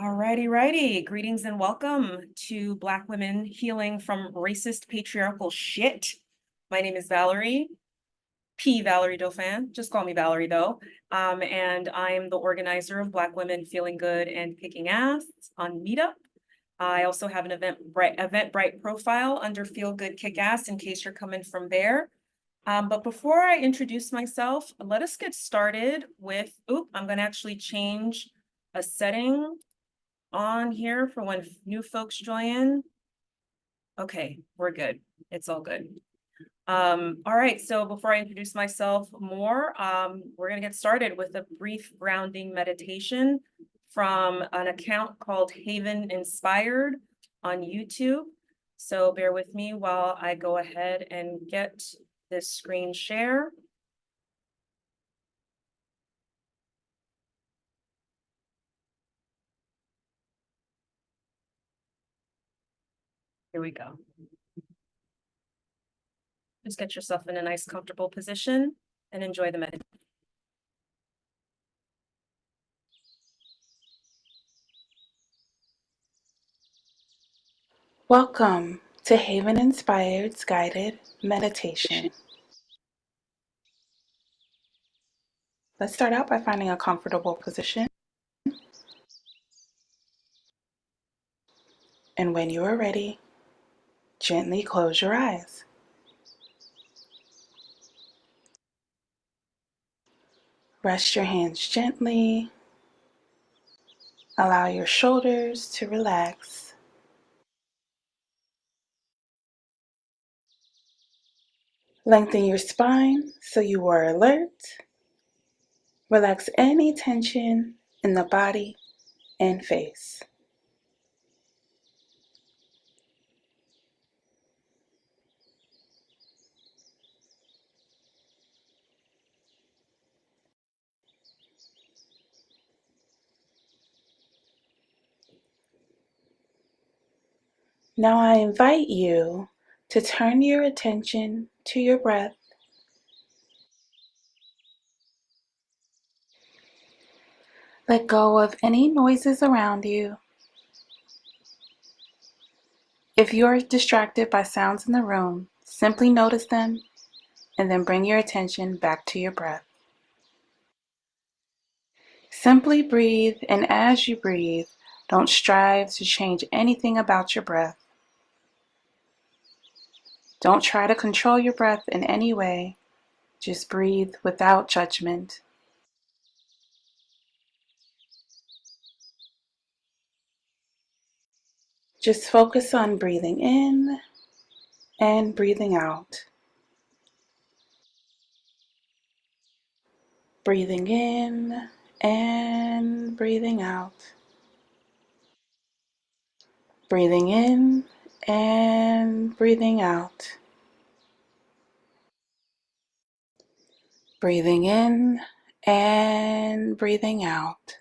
Righty. Greetings and welcome to Black Women Healing from Racist Patriarchal Shit. My name is Valerie, Valerie Dauphin. Just call me Valerie though. And I'm the organizer of Black Women Feeling Good and Kicking Ass on Meetup. I also have an Eventbrite profile under Feel Good Kick Ass in case you're coming from there. But before I introduce myself, let us get started with, I'm gonna actually change a setting on here for when new folks join. Okay, we're good. It's all good. All right, so before I introduce myself more, we're gonna get started with a brief grounding meditation from an account called Haven Inspired on YouTube. So bear with me while I go ahead and get this screen share. Here we go. Just get yourself in a nice, comfortable position and enjoy the meditation. Welcome to Haven Inspired's guided meditation. Let's start out by finding a comfortable position. And when you are ready, gently close your eyes. Rest your hands gently. Allow your shoulders to relax. Lengthen your spine so you are alert. Relax any tension in the body and face. Now I invite you to turn your attention to your breath. Let go of any noises around you. If you are distracted by sounds in the room, simply notice them and then bring your attention back to your breath. Simply breathe, and as you breathe, don't strive to change anything about your breath. Don't try to control your breath in any way. Just breathe without judgment. Just focus on breathing in and breathing out. Breathing in and breathing out. Breathing in and breathing out. Breathing in and breathing out.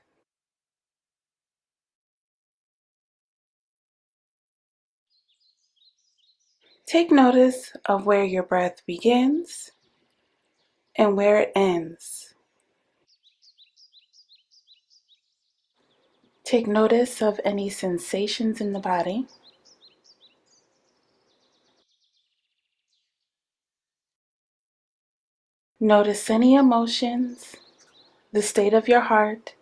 Take notice of where your breath begins and where it ends. Take notice of any sensations in the body. Notice any emotions, the state of your heart,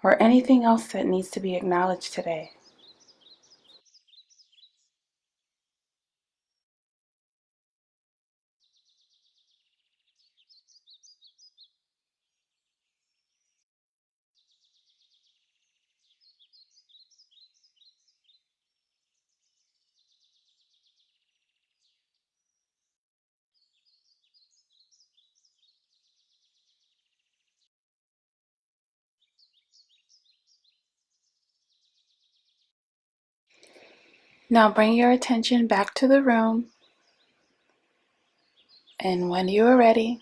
or anything else that needs to be acknowledged today. Now bring your attention back to the room, and when you are ready,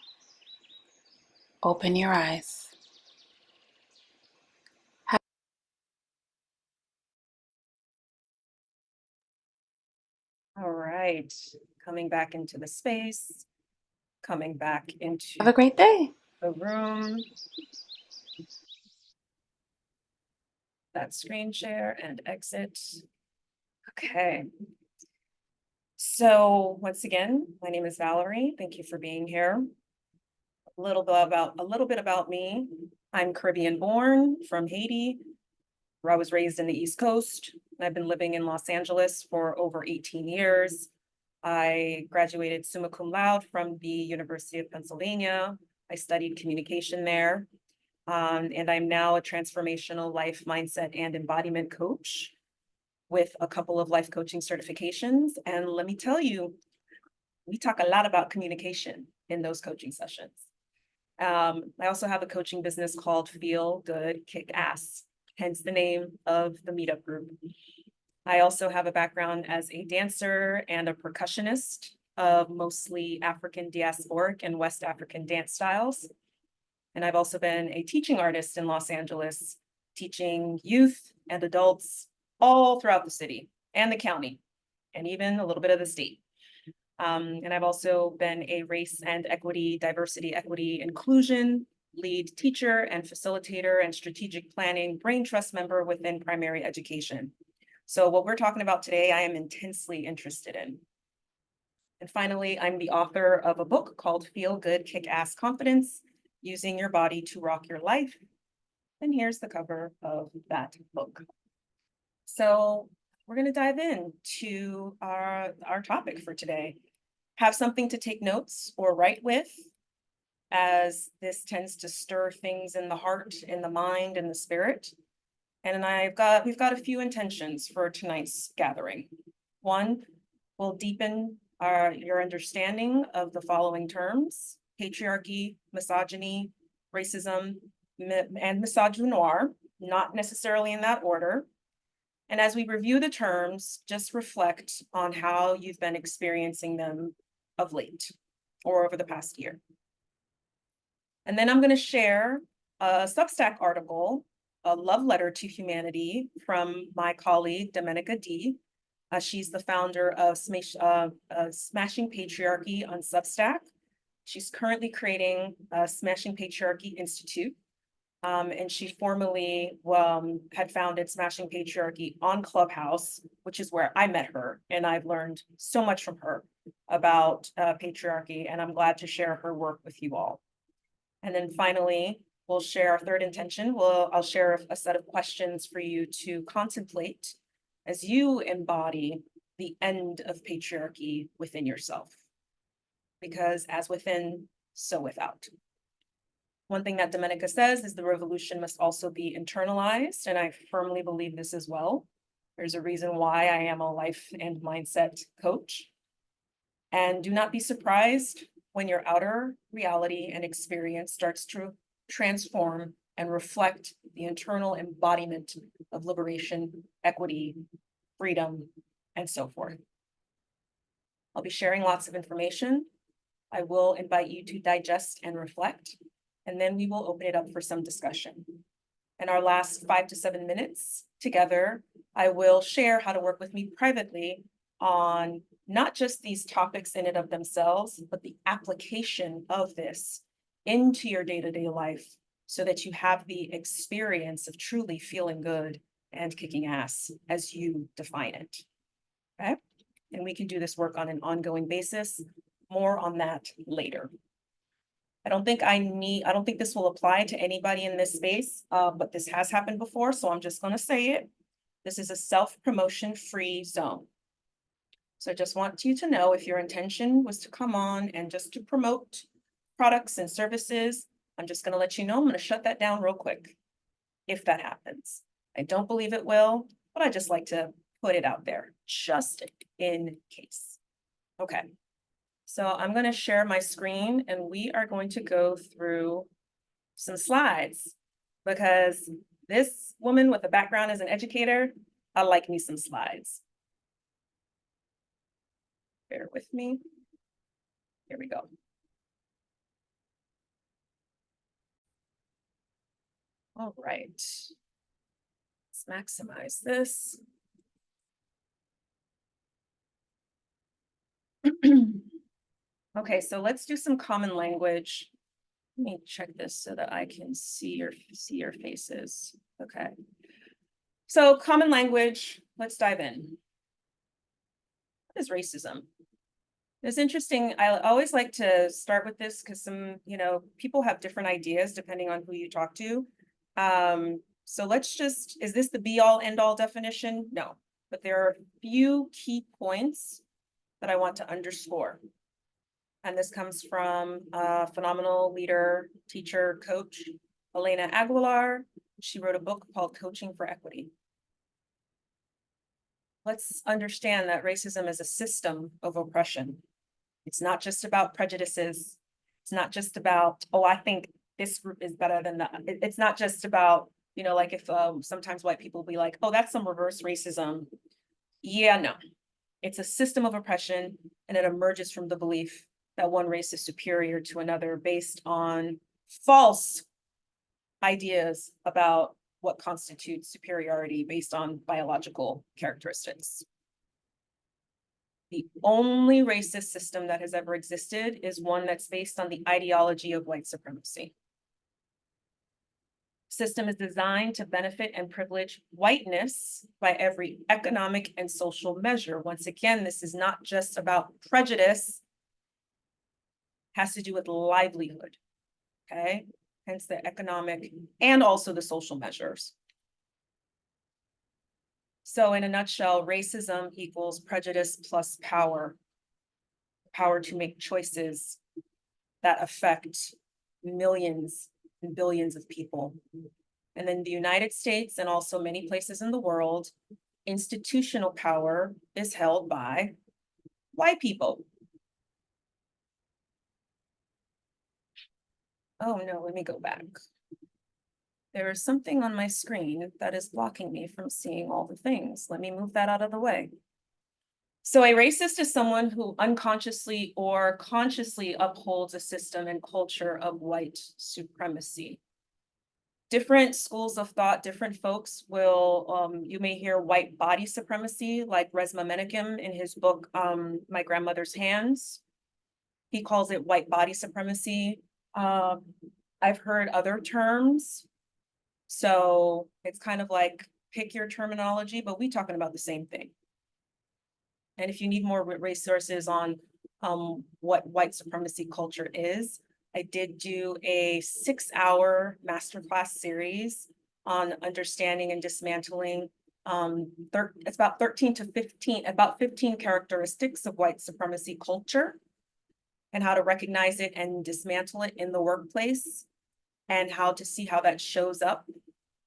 open your eyes. All right, coming back into the space, coming back into Have a great day. the room. that screen share and exit. Okay. So once again, my name is Valerie. Thank you for being here. A little bit about me. I'm Caribbean born from Haiti, where I was raised in the East Coast. I've been living in Los Angeles for over 18 years. I graduated summa cum laude from the University of Pennsylvania. I studied communication there. And I'm now a transformational life mindset and embodiment coach with a couple of life coaching certifications. And let me tell you, we talk a lot about communication in those coaching sessions. I also have a coaching business called Feel Good, Kick Ass, hence the name of the meetup group. I also have a background as a dancer and a percussionist of mostly African diasporic and West African dance styles. And I've also been a teaching artist in Los Angeles, teaching youth and adults all throughout the city and the county, and even a little bit of the state. And I've also been a race and equity, diversity, equity, inclusion lead teacher and facilitator and strategic planning brain trust member within primary education. So what we're talking about today, I am intensely interested in. And finally, I'm the author of a book called Feel Good, Kick Ass Confidence, Using Your Body to Rock Your Life. And here's the cover of that book. So we're going to dive into our topic for today. Have something to take notes or write with, as this tends to stir things in the heart, in the mind, and the spirit. And we've got a few intentions for tonight's gathering. One, we'll deepen your understanding of the following terms: patriarchy, misogyny, racism, and misogynoir, not necessarily in that order. And as we review the terms, just reflect on how you've been experiencing them of late or over the past year. And then I'm going to share a Substack article, a love letter to humanity, from my colleague, Domenica D. She's the founder of Smashing Patriarchy on Substack. She's currently creating a Smashing Patriarchy Institute. And she formerly had founded Smashing Patriarchy on Clubhouse, which is where I met her. And I've learned so much from her about patriarchy, and I'm glad to share her work with you all. And then finally, we'll share our third intention. I'll share a set of questions for you to contemplate as you embody the end of patriarchy within yourself. Because as within, so without. One thing that Domenica says is the revolution must also be internalized, and I firmly believe this as well. There's a reason why I am a life and mindset coach. And do not be surprised when your outer reality and experience starts to transform and reflect the internal embodiment of liberation, equity, freedom, and so forth. I'll be sharing lots of information. I will invite you to digest and reflect, and then we will open it up for some discussion. In our last 5 to 7 minutes together, I will share how to work with me privately on not just these topics in and of themselves, but the application of this into your day-to-day life so that you have the experience of truly feeling good and kicking ass as you define it. Okay? And we can do this work on an ongoing basis. More on that later. I don't think this will apply to anybody in this space, but this has happened before, so I'm just going to say it. This is a self-promotion free zone. So I just want you to know, if your intention was to come on and just to promote products and services, I'm just going to let you know, I'm going to shut that down real quick if that happens. I don't believe it will, but I just like to put it out there just in case. Okay. So I'm going to share my screen and we are going to go through some slides, because this woman with a background as an educator, I like me some slides. Bear with me. Here we go. All right. Let's maximize this. Okay, so let's do some common language. Let me check this so that I can see your faces. Okay. So common language, let's dive in. What is racism? It's interesting. I always like to start with this because people have different ideas depending on who you talk to. So is this the be all end all definition? No, but there are a few key points that I want to underscore. And this comes from a phenomenal leader, teacher, coach, Elena Aguilar. She wrote a book called Coaching for Equity. Let's understand that racism is a system of oppression. It's not just about prejudices. It's not just about, oh, I think this group is better than that. It's not just about, like if sometimes white people will be like, oh, that's some reverse racism. Yeah, no. It's a system of oppression, and it emerges from the belief that one race is superior to another based on false ideas about what constitutes superiority based on biological characteristics. The only racist system that has ever existed is one that's based on the ideology of white supremacy. System is designed to benefit and privilege whiteness by every economic and social measure. Once again, this is not just about prejudice, it has to do with livelihood, okay? Hence the economic and also the social measures. So in a nutshell, racism equals prejudice plus power. Power to make choices that affect millions and billions of people. And in the United States and also many places in the world, institutional power is held by white people. Oh no, let me go back. There is something on my screen that is blocking me from seeing all the things. Let me move that out of the way. So a racist is someone who unconsciously or consciously upholds a system and culture of white supremacy. Different schools of thought, different folks will, you may hear white body supremacy, like Resmaa Menakem in his book, My Grandmother's Hands. He calls it white body supremacy. I've heard other terms. So it's kind of like pick your terminology, but we're talking about the same thing. And if you need more resources on what white supremacy culture is, I did do a 6-hour masterclass series on understanding and dismantling. It's about 15 characteristics of white supremacy culture and how to recognize it and dismantle it in the workplace and how to see how that shows up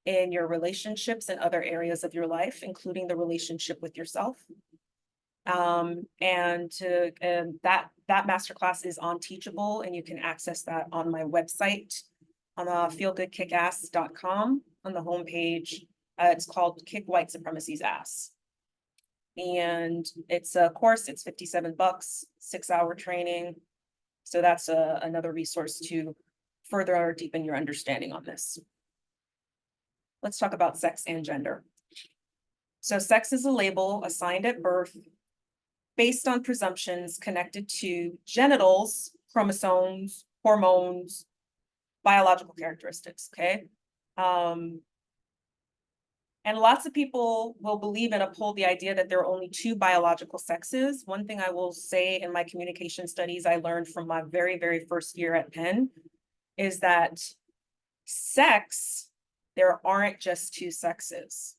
in your relationships and other areas of your life, including the relationship with yourself. That masterclass is on Teachable, and you can access that on my website on feelgoodkickass.com on the homepage. It's called Kick White Supremacy's Ass. And it's a course, it's $57, 6-hour training. So that's another resource to further deepen your understanding on this. Let's talk about sex and gender. So sex is a label assigned at birth based on presumptions connected to genitals, chromosomes, hormones, biological characteristics, okay? And lots of people will believe and uphold the idea that there are only 2 biological sexes. One thing I will say in my communication studies I learned from my very, very first year at Penn is that sex, there aren't just 2 sexes.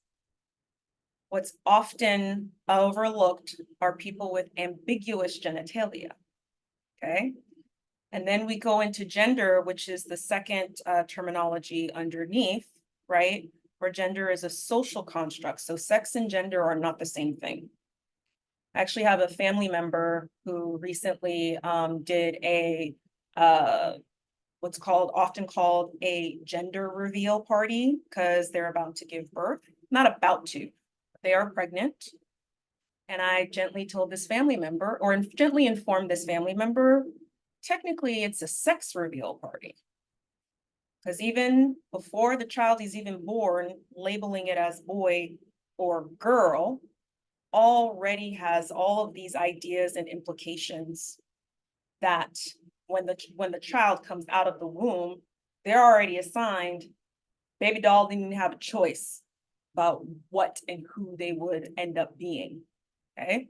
What's often overlooked are people with ambiguous genitalia, okay? And then we go into gender, which is the second terminology underneath, right? Where gender is a social construct. So sex and gender are not the same thing. I actually have a family member who recently did a, what's often called a gender reveal party because they're about to give birth. Not about to. They are pregnant. And I gently told this family member, or gently informed this family member, technically it's a sex reveal party. Because even before the child is even born, labeling it as boy or girl already has all of these ideas and implications that when the child comes out of the womb, they're already assigned, baby doll didn't even have a choice. about what and who they would end up being, okay?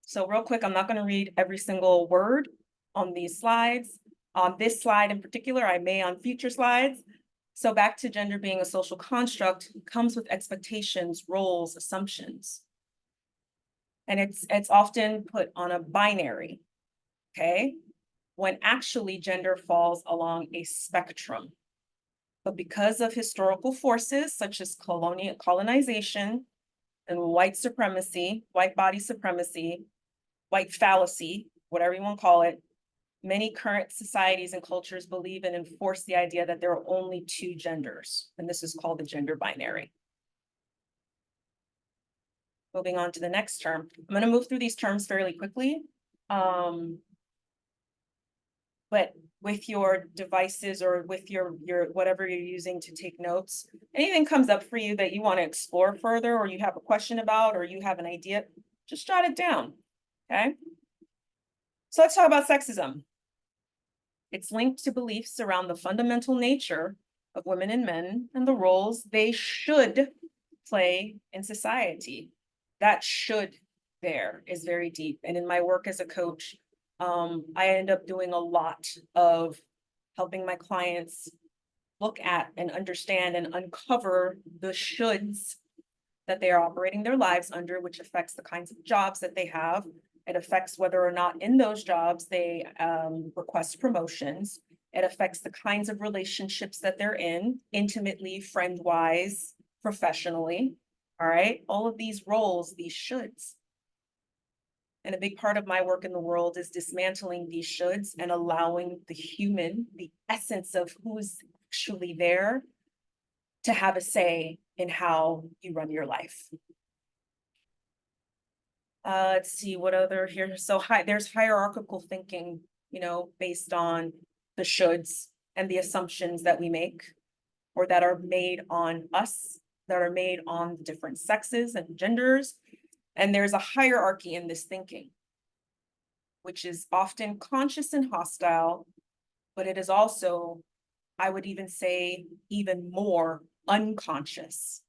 So real quick, I'm not going to read every single word on these slides. On this slide in particular, I may on future slides. So back to gender being a social construct comes with expectations, roles, assumptions. And it's often put on a binary, okay? When actually gender falls along a spectrum. But because of historical forces such as colonization and white supremacy, white body supremacy, white fallacy, whatever you want to call it, many current societies and cultures believe and enforce the idea that there are only two genders, and this is called the gender binary. Moving on to the next term. I'm going to move through these terms fairly quickly. But with your devices or with your whatever you're using to take notes, anything comes up for you that you want to explore further, or you have a question about, or you have an idea, just jot it down, okay? So let's talk about sexism. It's linked to beliefs around the fundamental nature of women and men and the roles they should play in society. That should there is very deep. And in my work as a coach, I end up doing a lot of helping my clients look at and understand and uncover the shoulds that they are operating their lives under, which affects the kinds of jobs that they have. It affects whether or not in those jobs they request promotions. It affects the kinds of relationships that they're in, intimately, friend-wise, professionally. All right, all of these roles, these shoulds. And a big part of my work in the world is dismantling these shoulds and allowing the human, the essence of who's actually there, to have a say in how you run your life. Let's see what other here. So there's hierarchical thinking, you know, based on the shoulds and the assumptions that we make or that are made on us, that are made on different sexes and genders. And there's a hierarchy in this thinking, which is often conscious and hostile, but it is also, I would even say, even more unconscious.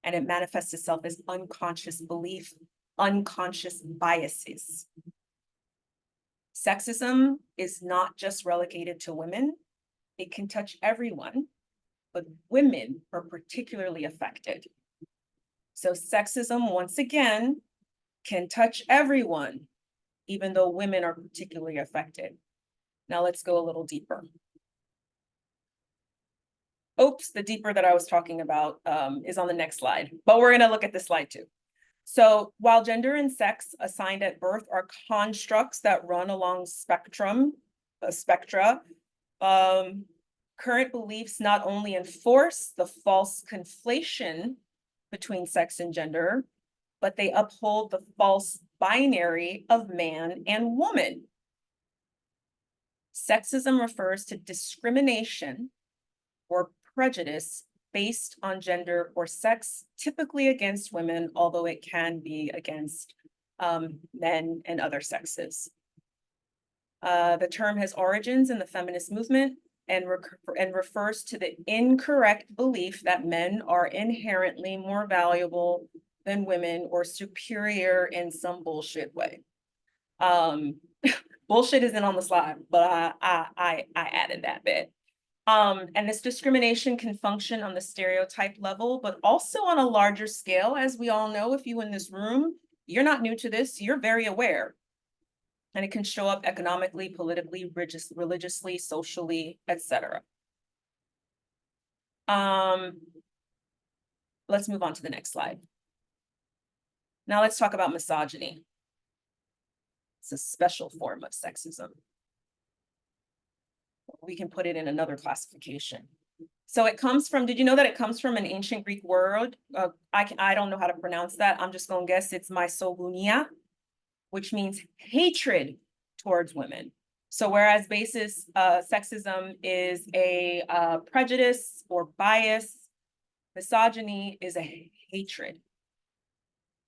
And it manifests itself as unconscious belief, unconscious biases. Sexism is not just relegated to women. It can touch everyone, but women are particularly affected. So sexism, once again, can touch everyone, even though women are particularly affected. Now let's go a little deeper. Oops, the deeper that I was talking about is on the next slide, but we're going to look at this slide too. So while gender and sex assigned at birth are constructs that run along spectra, current beliefs not only enforce the false conflation between sex and gender, but they uphold the false binary of man and woman. Sexism refers to discrimination or prejudice based on gender or sex, typically against women, although it can be against men and other sexes. The term has origins in the feminist movement and refers to the incorrect belief that men are inherently more valuable than women or superior in some bullshit way. Bullshit isn't on the slide, but I added that bit. And this discrimination can function on the stereotype level, but also on a larger scale. As we all know, if you in this room, you're not new to this, you're very aware. And it can show up economically, politically, religiously, socially, etc. Let's move on to the next slide. Now let's talk about misogyny. It's a special form of sexism. We can put it in another classification. So it comes from, did you know that it comes from an ancient Greek word? I don't know how to pronounce that. I'm just going to guess it's misogynoir, which means hatred towards women. So whereas sexism is a prejudice or bias, misogyny is a hatred.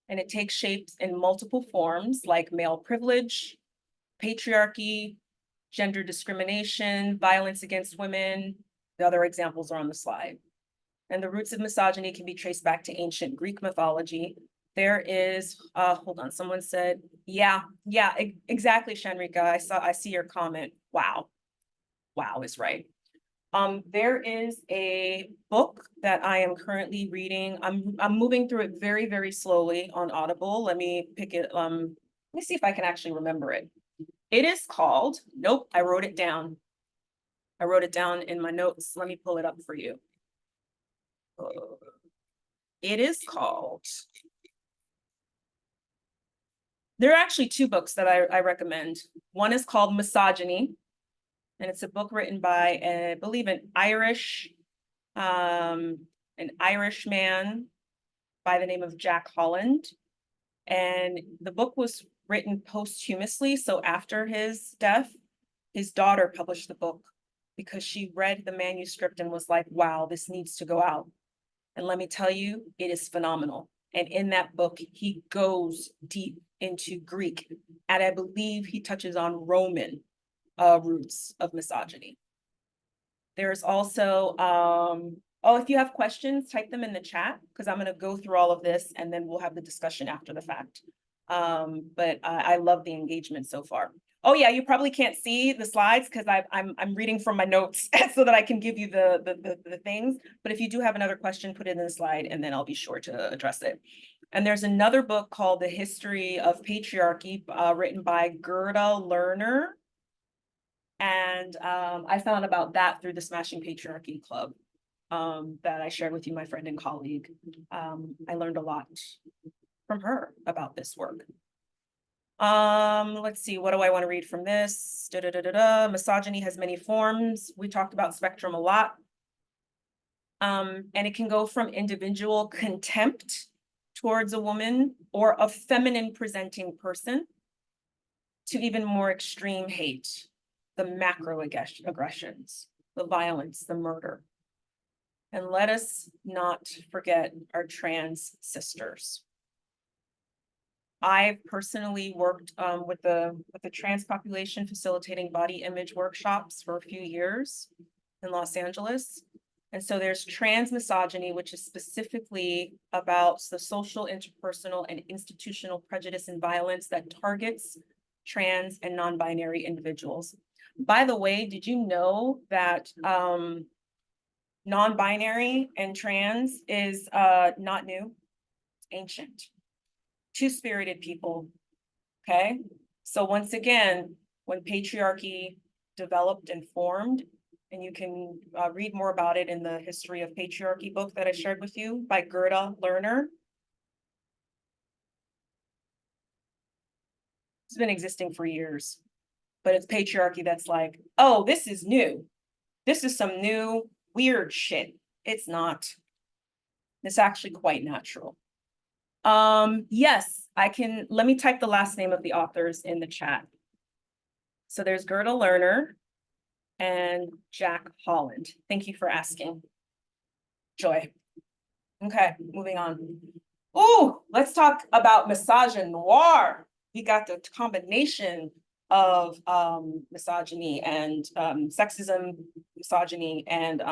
And it takes shapes in multiple forms like male privilege, patriarchy, gender discrimination, violence against women. The other examples are on the slide. and the roots of misogyny can be traced back to ancient Greek mythology. There is, hold on, someone said, yeah, exactly, Shanrika. I see your comment. Wow. Wow is right. There is a book that I am currently reading. I'm moving through it very, very slowly on Audible. Let me pick it. Let me see if I can actually remember it. It is called, nope, I wrote it down. I wrote it down in my notes. Let me pull it up for you. It is called, there are actually two books that I recommend. One is called Misogyny, and it's a book written by, I believe, an Irish man by the name of Jack Holland. And the book was written posthumously. So after his death, his daughter published the book because she read the manuscript and was like, wow, this needs to go out. And let me tell you, it is phenomenal. And in that book, he goes deep into Greek. And I believe he touches on Roman roots of misogyny. There's also, if you have questions, type them in the chat, because I'm going to go through all of this and then we'll have the discussion after the fact. But I love the engagement so far. Oh yeah, you probably can't see the slides because I'm reading from my notes so that I can give you the things. But if you do have another question, put it in the slide and then I'll be sure to address it. And there's another book called The History of Patriarchy, written by Gerda Lerner. And I found about that through the Smashing Patriarchy Club that I shared with you, my friend and colleague. I learned a lot from her about this work. Let's see, what do I want to read from this? Misogyny has many forms. We talked about spectrum a lot. And it can go from individual contempt towards a woman or a feminine presenting person to even more extreme hate, the macro aggressions, the violence, the murder. And let us not forget our trans sisters. I've personally worked with the trans population facilitating body image workshops for a few years in Los Angeles. And so there's trans misogyny, which is specifically about the social, interpersonal, and institutional prejudice and violence that targets trans and non-binary individuals. By the way, did you know that non-binary and trans is not new, it's ancient? Two-spirited people, okay? So once again, when patriarchy developed and formed, and you can read more about it in the History of Patriarchy book that I shared with you by Gerda Lerner. It's been existing for years, but it's patriarchy that's like, oh, this is new. This is some new weird shit. It's not. It's actually quite natural. Yes, I can, let me type the last name of the authors in the chat. So there's Gerda Lerner and Jack Holland. Thank you for asking. Joy. Okay, moving on. Oh, let's talk about misogynoir. We got the combination of misogyny and sexism, misogyny, and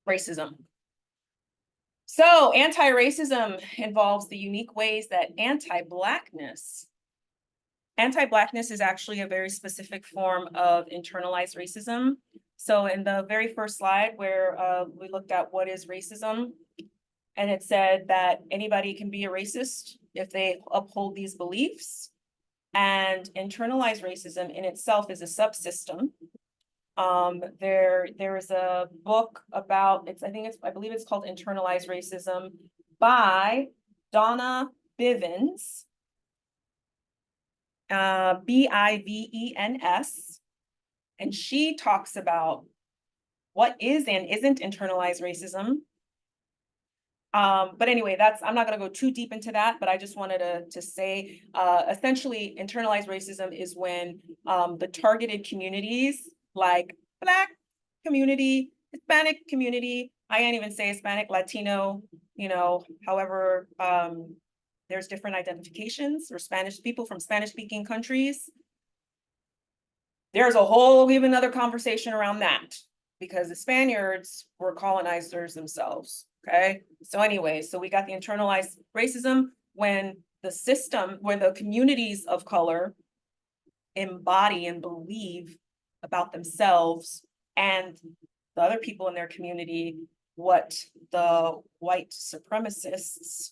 racism. So anti-racism involves the unique ways that anti-Blackness is actually a very specific form of internalized racism. So in the very first slide where we looked at what is racism, and it said that anybody can be a racist if they uphold these beliefs. And internalized racism in itself is a subsystem. There is a book about, I believe it's called Internalized Racism by Donna Bivens, Bivens, and she talks about what is and isn't internalized racism. But anyway, I'm not going to go too deep into that, but I just wanted to say, essentially, internalized racism is when the targeted communities like Black community, Hispanic community, I can't even say Hispanic, Latino, however, there's different identifications, or Spanish people from Spanish-speaking countries. There's a whole, even another conversation around that. because the Spaniards were colonizers themselves, okay? So anyway, so we got the internalized racism when the communities of color embody and believe about themselves and the other people in their community what the white supremacists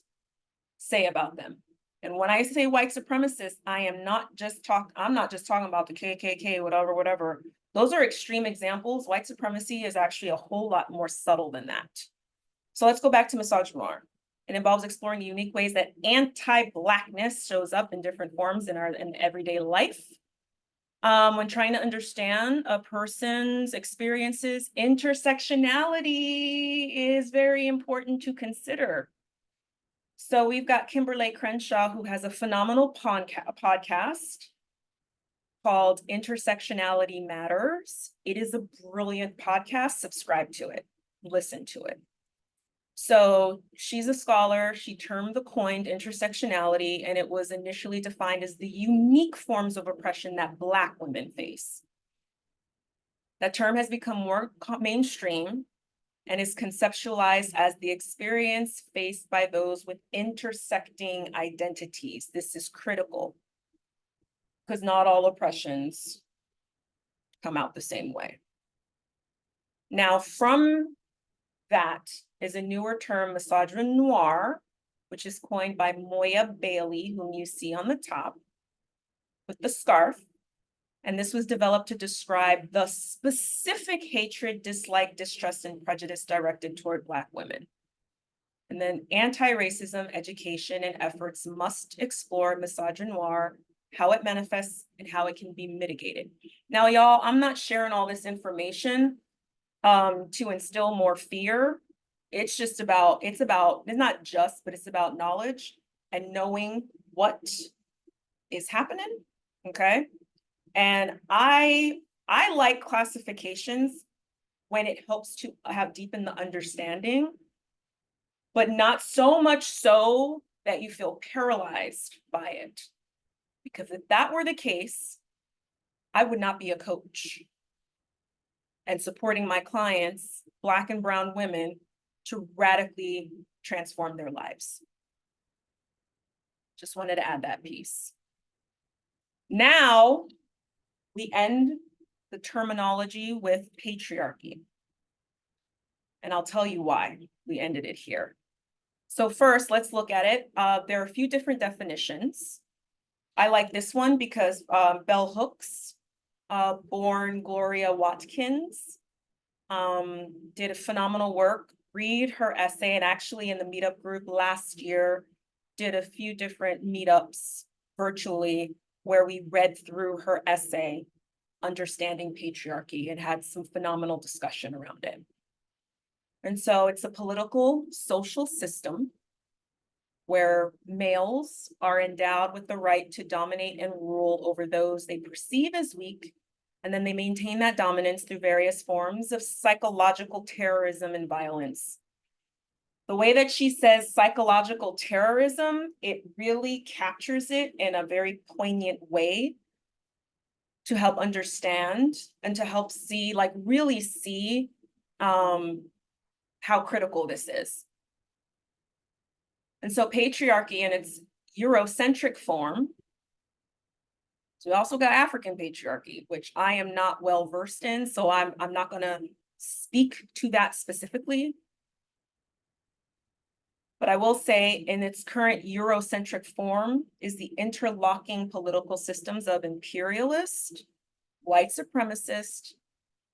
say about them. And when I say white supremacists, I'm not just talking about the KKK, whatever. Those are extreme examples. White supremacy is actually a whole lot more subtle than that. So let's go back to Misogynoir. It involves exploring unique ways that anti-Blackness shows up in different forms in everyday life. When trying to understand a person's experiences, intersectionality is very important to consider. So we've got Kimberly Crenshaw, who has a phenomenal podcast called Intersectionality Matters. It is a brilliant podcast. Subscribe to it, listen to it. So she's a scholar. She coined intersectionality, and it was initially defined as the unique forms of oppression that Black women face. That term has become more mainstream and is conceptualized as the experience faced by those with intersecting identities. This is critical because not all oppressions come out the same way. Now, from that is a newer term, misogynoir, which is coined by Moya Bailey, whom you see on the top with the scarf. And this was developed to describe the specific hatred, dislike, distrust, and prejudice directed toward Black women. And then anti-racism education and efforts must explore misogynoir, how it manifests, and how it can be mitigated. Now, y'all, I'm not sharing all this information to instill more fear. It's about knowledge and knowing what is happening, okay? And I like classifications when it helps to deepen the understanding, but not so much so that you feel paralyzed by it. Because if that were the case, I would not be a coach and supporting my clients, Black and brown women, to radically transform their lives. Just wanted to add that piece. Now, we end the terminology with patriarchy. And I'll tell you why we ended it here. So first, let's look at it. There are a few different definitions. I like this one because Bell Hooks, born Gloria Watkins, did a phenomenal work. Read her essay, and actually in the meetup group last year, did a few different meetups virtually where we read through her essay, Understanding Patriarchy, and had some phenomenal discussion around it. And so it's a political social system where males are endowed with the right to dominate and rule over those they perceive as weak, and then they maintain that dominance through various forms of psychological terrorism and violence. The way that she says psychological terrorism, it really captures it in a very poignant way to help understand and to help see, like really see how critical this is. And so patriarchy in its Eurocentric form. So we also got African patriarchy, which I am not well versed in, so I'm not gonna speak to that specifically. But I will say in its current Eurocentric form is the interlocking political systems of imperialist, white supremacist,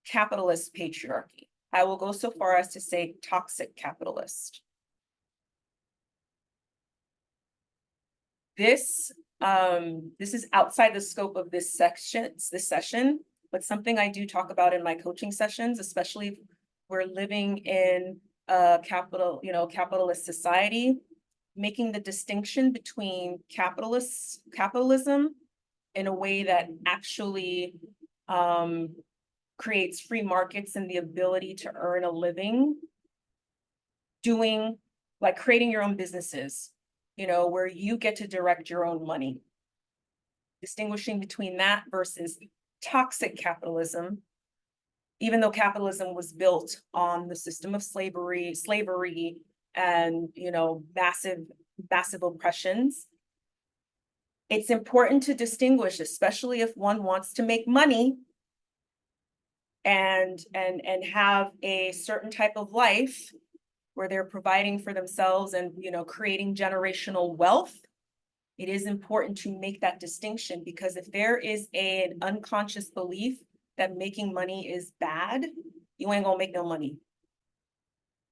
capitalist patriarchy. I will go so far as to say toxic capitalist. This is outside the scope of this session, but something I do talk about in my coaching sessions, especially if we're living in a capitalist society, making the distinction between capitalism in a way that actually creates free markets and the ability to earn a living, creating your own businesses, where you get to direct your own money. Distinguishing between that versus toxic capitalism even though capitalism was built on the system of slavery, and, you know, massive oppressions, it's important to distinguish, especially if one wants to make money and have a certain type of life where they're providing for themselves and, you know, creating generational wealth. It is important to make that distinction, because if there is an unconscious belief that making money is bad, you ain't gonna make no money.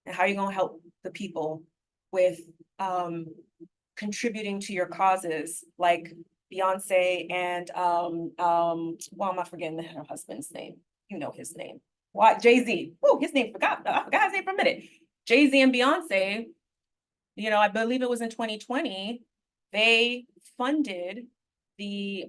And how are you gonna help the people with contributing to your causes, like Beyonce and well, I'm not forgetting her husband's name. You know his name. Why? Jay-Z. Oh, his name forgot. I forgot his name for a minute. Jay-Z and Beyonce, you know, I believe it was in 2020, they funded the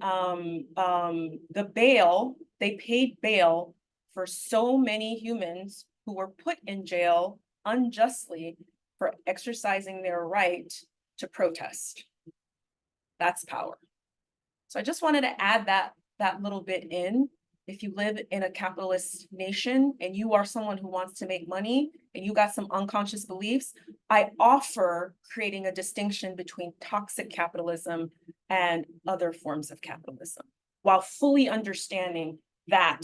bail, they paid bail for so many humans who were put in jail unjustly for exercising their right to protest. That's power. So I just wanted to add that little bit in. If you live in a capitalist nation and you are someone who wants to make money and you got some unconscious beliefs, I offer creating a distinction between toxic capitalism and other forms of capitalism, while fully understanding that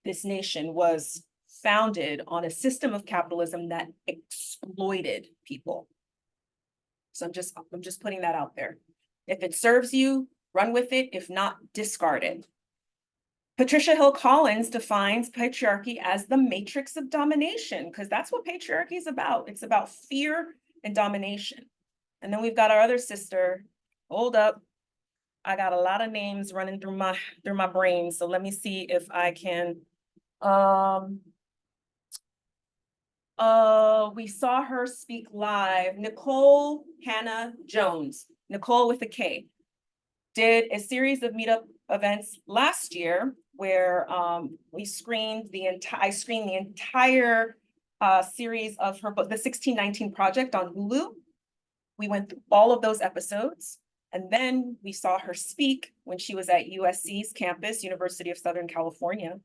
this nation was founded on a system of capitalism that exploited people. So I'm just putting that out there. If it serves you, run with it. If not, discard it. Patricia Hill Collins defines patriarchy as the matrix of domination, because that's what patriarchy is about. It's about fear and domination. And then we've got our other sister. Hold up. I got a lot of names running through my brain. So let me see if I can. We saw her speak live. Nicole Hannah Jones, Nicole with a K, did a series of meetup events last year where I screened the entire series of her book, The 1619 Project, on Hulu. We went through all of those episodes, and then we saw her speak when she was at USC's campus, University of Southern California.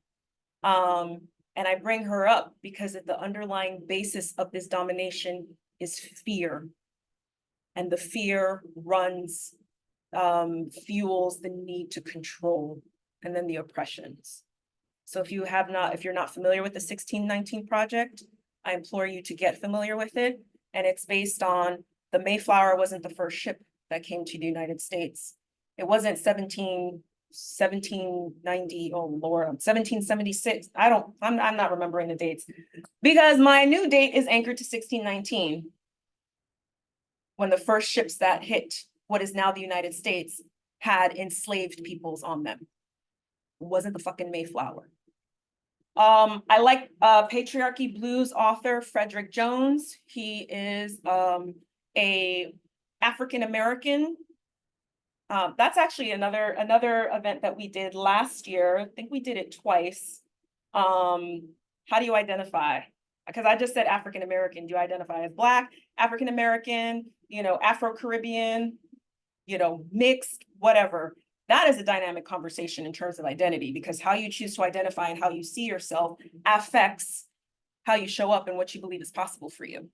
And I bring her up because the underlying basis of this domination is fear. And the fear runs, fuels the need to control, and then the oppressions. So if you're not familiar with the 1619 Project, I implore you to get familiar with it. And it's based on the Mayflower wasn't the first ship that came to the United States. It wasn't 1790, oh Lord, 1776. I'm not remembering the dates because my new date is anchored to 1619, when the first ships that hit what is now the United States had enslaved peoples on them. It wasn't the fucking Mayflower. I like Patriarchy Blues author Frederick Jones. He is a African-American. That's actually another event that we did last year. I think we did it twice. How do you identify? Because I just said African-American. Do you identify as Black, African-American, Afro-Caribbean, mixed, whatever? That is a dynamic conversation in terms of identity, because how you choose to identify and how you see yourself affects how you show up and what you believe is possible for you.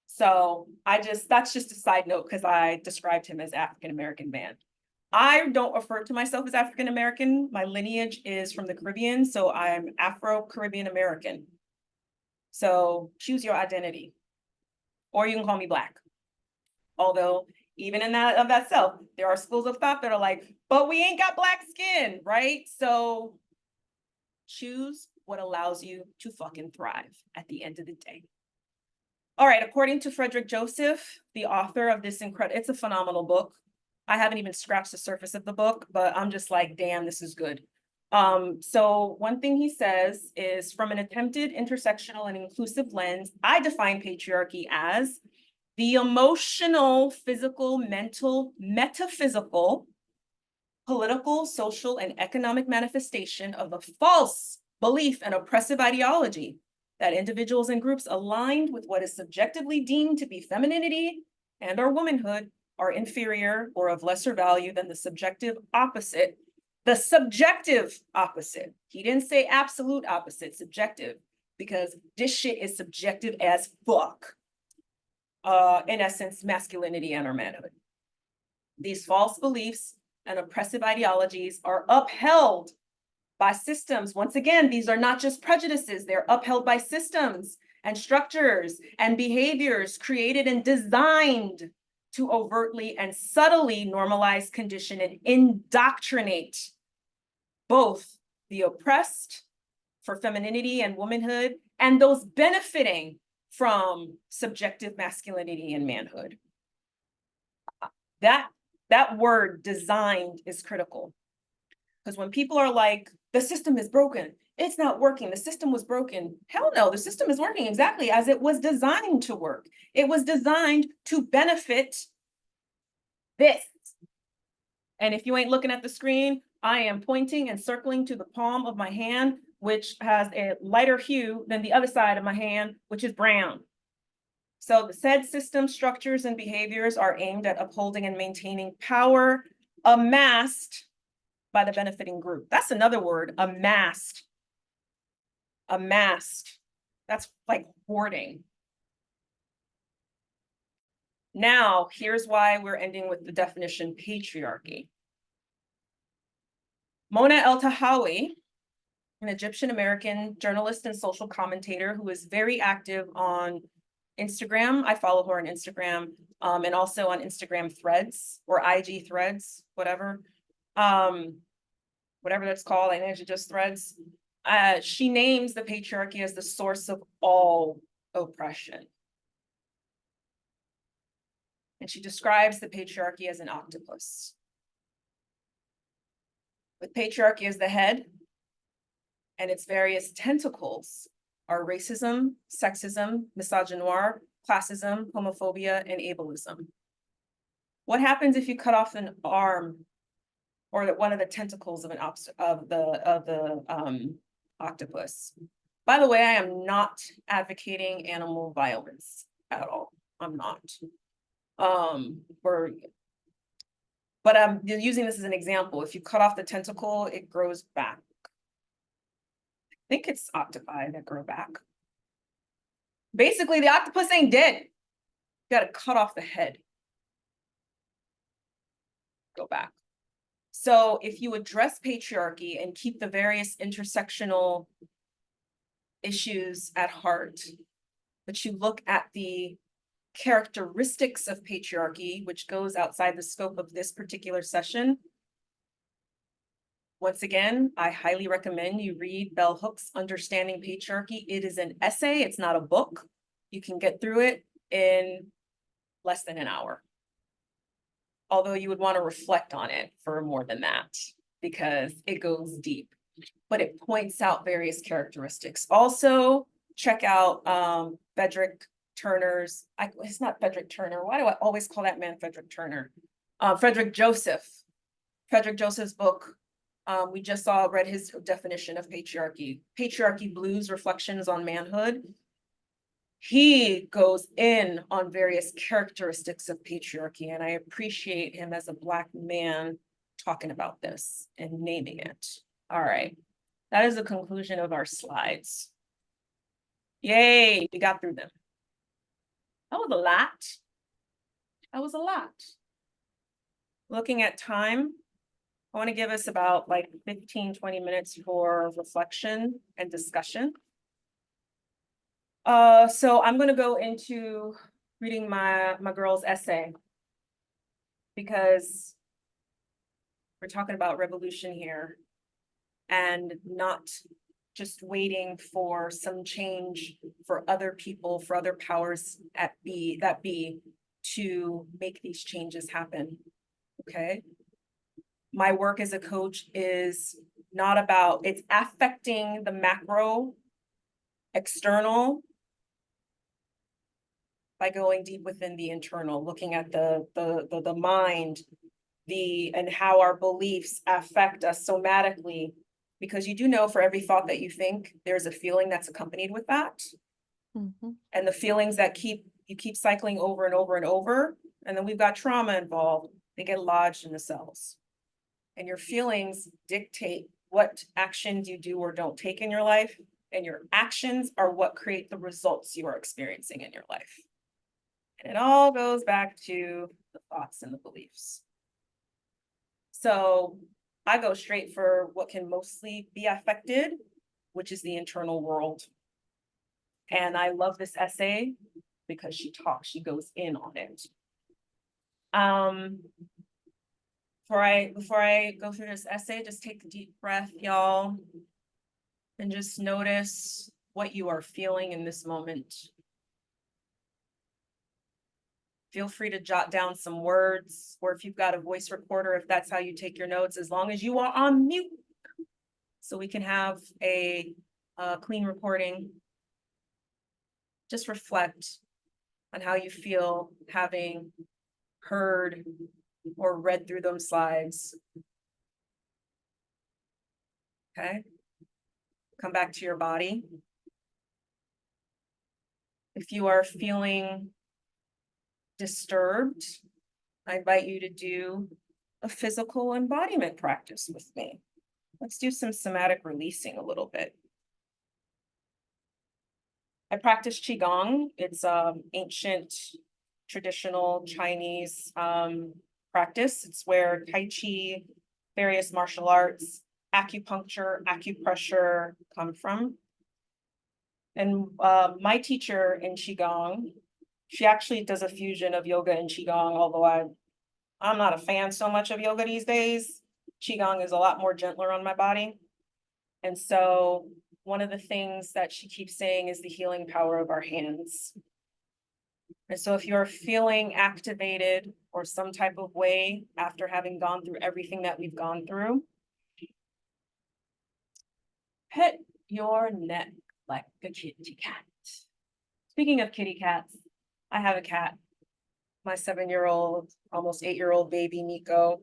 So that's just a side note, because I described him as African-American man. I don't refer to myself as African-American. My lineage is from the Caribbean, so I'm Afro-Caribbean American. So choose your identity, or you can call me Black. Although even in that self, there are schools of thought that are like, but we ain't got Black skin, right? So choose what allows you to fucking thrive at the end of the day. All right, according to Frederick Joseph, the author of this it's a phenomenal book. I haven't even scratched the surface of the book, but I'm just like, damn, this is good. So one thing he says is, from an attempted intersectional and inclusive lens, I define patriarchy as the emotional, physical, mental, metaphysical, political, social, and economic manifestation of a false belief and oppressive ideology that individuals and groups aligned with what is subjectively deemed to be femininity and or womanhood are inferior or of lesser value than the subjective opposite The subjective opposite. He didn't say absolute opposite, subjective, because this shit is subjective as fuck. In essence, masculinity and our manhood. These false beliefs and oppressive ideologies are upheld by systems. Once again, these are not just prejudices, they're upheld by systems and structures and behaviors created and designed to overtly and subtly normalize, condition, and indoctrinate both the oppressed for femininity and womanhood and those benefiting from subjective masculinity and manhood. That word designed is critical. Because when people are like, the system is broken, it's not working, the system was broken. Hell no, the system is working exactly as it was designed to work. It was designed to benefit this. And if you ain't looking at the screen, I am pointing and circling to the palm of my hand, which has a lighter hue than the other side of my hand, which is brown. So the said system structures and behaviors are aimed at upholding and maintaining power amassed by the benefiting group. That's another word, amassed. Amassed. That's like hoarding. Now, here's why we're ending with the definition patriarchy. Mona Eltahawy, an Egyptian-American journalist and social commentator who is very active on Instagram. I follow her on Instagram, and also on Instagram threads or IG threads, whatever that's called. I think it's just threads. She names the patriarchy as the source of all oppression. And she describes the patriarchy as an octopus. With patriarchy as the head and its various tentacles are racism, sexism, misogynoir, classism, homophobia, and ableism. What happens if you cut off an arm or one of the tentacles of the octopus? By the way, I am not advocating animal violence at all. I'm not. But I'm using this as an example. If you cut off the tentacle, it grows back. I think it's octopi that grow back. Basically, the octopus ain't dead. You gotta cut off the head. Go back. So if you address patriarchy and keep the various intersectional issues at heart, but you look at the characteristics of patriarchy, which goes outside the scope of this particular session. Once again, I highly recommend you read Bell Hook's Understanding Patriarchy. It is an essay, it's not a book. You can get through it in less than an hour. Although you would want to reflect on it for more than that, because it goes deep, but it points out various characteristics. Also, check out Frederick Turner's, it's not Frederick Turner. Why do I always call that man Frederick Turner? Frederick Joseph. Frederick Joseph's book. We just read his definition of patriarchy. Patriarchy Blues, Reflections on Manhood. He goes in on various characteristics of patriarchy, and I appreciate him as a Black man talking about this and naming it. All right, that is the conclusion of our slides. Yay, we got through them. That was a lot. That was a lot. Looking at time, I want to give us about like 15, 20 minutes for reflection and discussion. So I'm going to go into reading my girl's essay, because we're talking about revolution here and not just waiting for some change for other people, for other powers that be to make these changes happen. Okay. My work as a coach is not about, it's affecting the macro, external, by going deep within the internal, looking at the mind, and how our beliefs affect us somatically. Because you do know for every thought that you think, there's a feeling that's accompanied with that. Mm-hmm. And the feelings that you keep cycling over and over and over. And then we've got trauma involved. They get lodged in the cells. And your feelings dictate what actions you do or don't take in your life. And your actions are what create the results you are experiencing in your life. And it all goes back to the thoughts and the beliefs. So I go straight for what can mostly be affected, which is the internal world. And I love this essay because she goes in on it. Before I go through this essay, just take a deep breath, y'all, and just notice what you are feeling in this moment. Feel free to jot down some words, or if you've got a voice recorder, if that's how you take your notes, as long as you are on mute, so we can have a clean recording. Just reflect on how you feel having heard or read through those slides. Okay. Come back to your body. If you are feeling disturbed, I invite you to do a physical embodiment practice with me. Let's do some somatic releasing a little bit. I practice Qigong. It's ancient, traditional Chinese practice. It's where Tai Chi, various martial arts, acupuncture, acupressure come from. And my teacher in Qigong, she actually does a fusion of yoga and Qigong, although I'm not a fan so much of yoga these days. Qigong is a lot more gentler on my body. And so one of the things that she keeps saying is the healing power of our hands. And so if you're feeling activated or some type of way after having gone through everything that we've gone through, pet your neck like a kitty cat. Speaking of kitty cats, I have a cat, my 7-year-old, almost 8-year-old baby, Nico.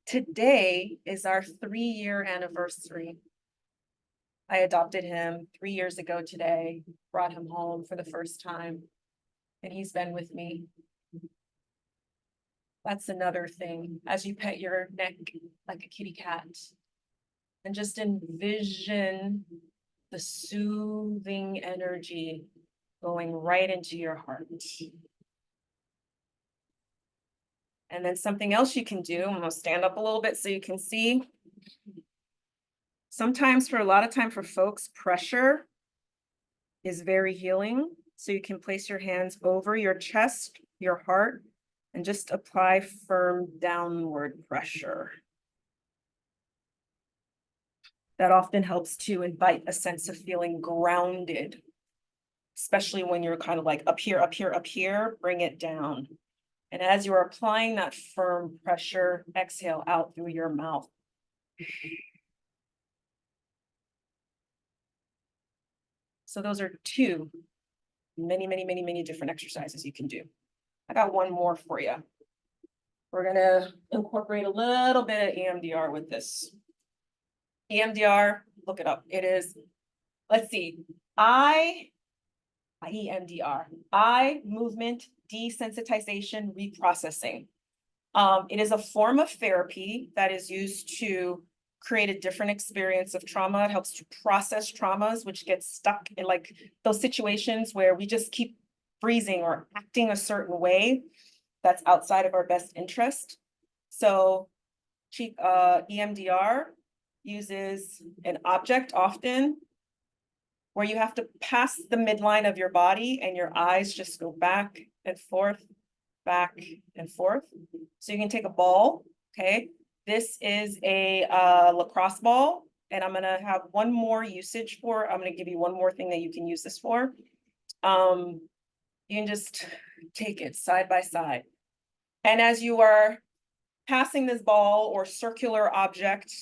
Today is our 3-year anniversary. I adopted him 3 years ago today, brought him home for the first time, and he's been with me. That's another thing, as you pet your neck like a kitty cat, and just envision the soothing energy going right into your heart. And then something else you can do, I'm gonna stand up a little bit so you can see. Sometimes, for a lot of time for folks, pressure is very healing. So you can place your hands over your chest, your heart, and just apply firm downward pressure. That often helps to invite a sense of feeling grounded, especially when you're kind of like up here, up here, up here, bring it down. And as you're applying that firm pressure, exhale out through your mouth. So those are two many different exercises you can do. I got one more for you. We're gonna incorporate a little bit of EMDR with this. EMDR, look it up. It is, let's see, EMDR, eye movement desensitization reprocessing. It is a form of therapy that is used to create a different experience of trauma. It helps to process traumas, which get stuck in like those situations where we just keep freezing or acting a certain way that's outside of our best interest. So EMDR uses an object often where you have to pass the midline of your body and your eyes just go back and forth, back and forth. So you can take a ball, okay? This is a lacrosse ball, and I'm gonna have one more usage for, I'm gonna give you one more thing that you can use this for. You can just take it side by side. And as you are passing this ball or circular object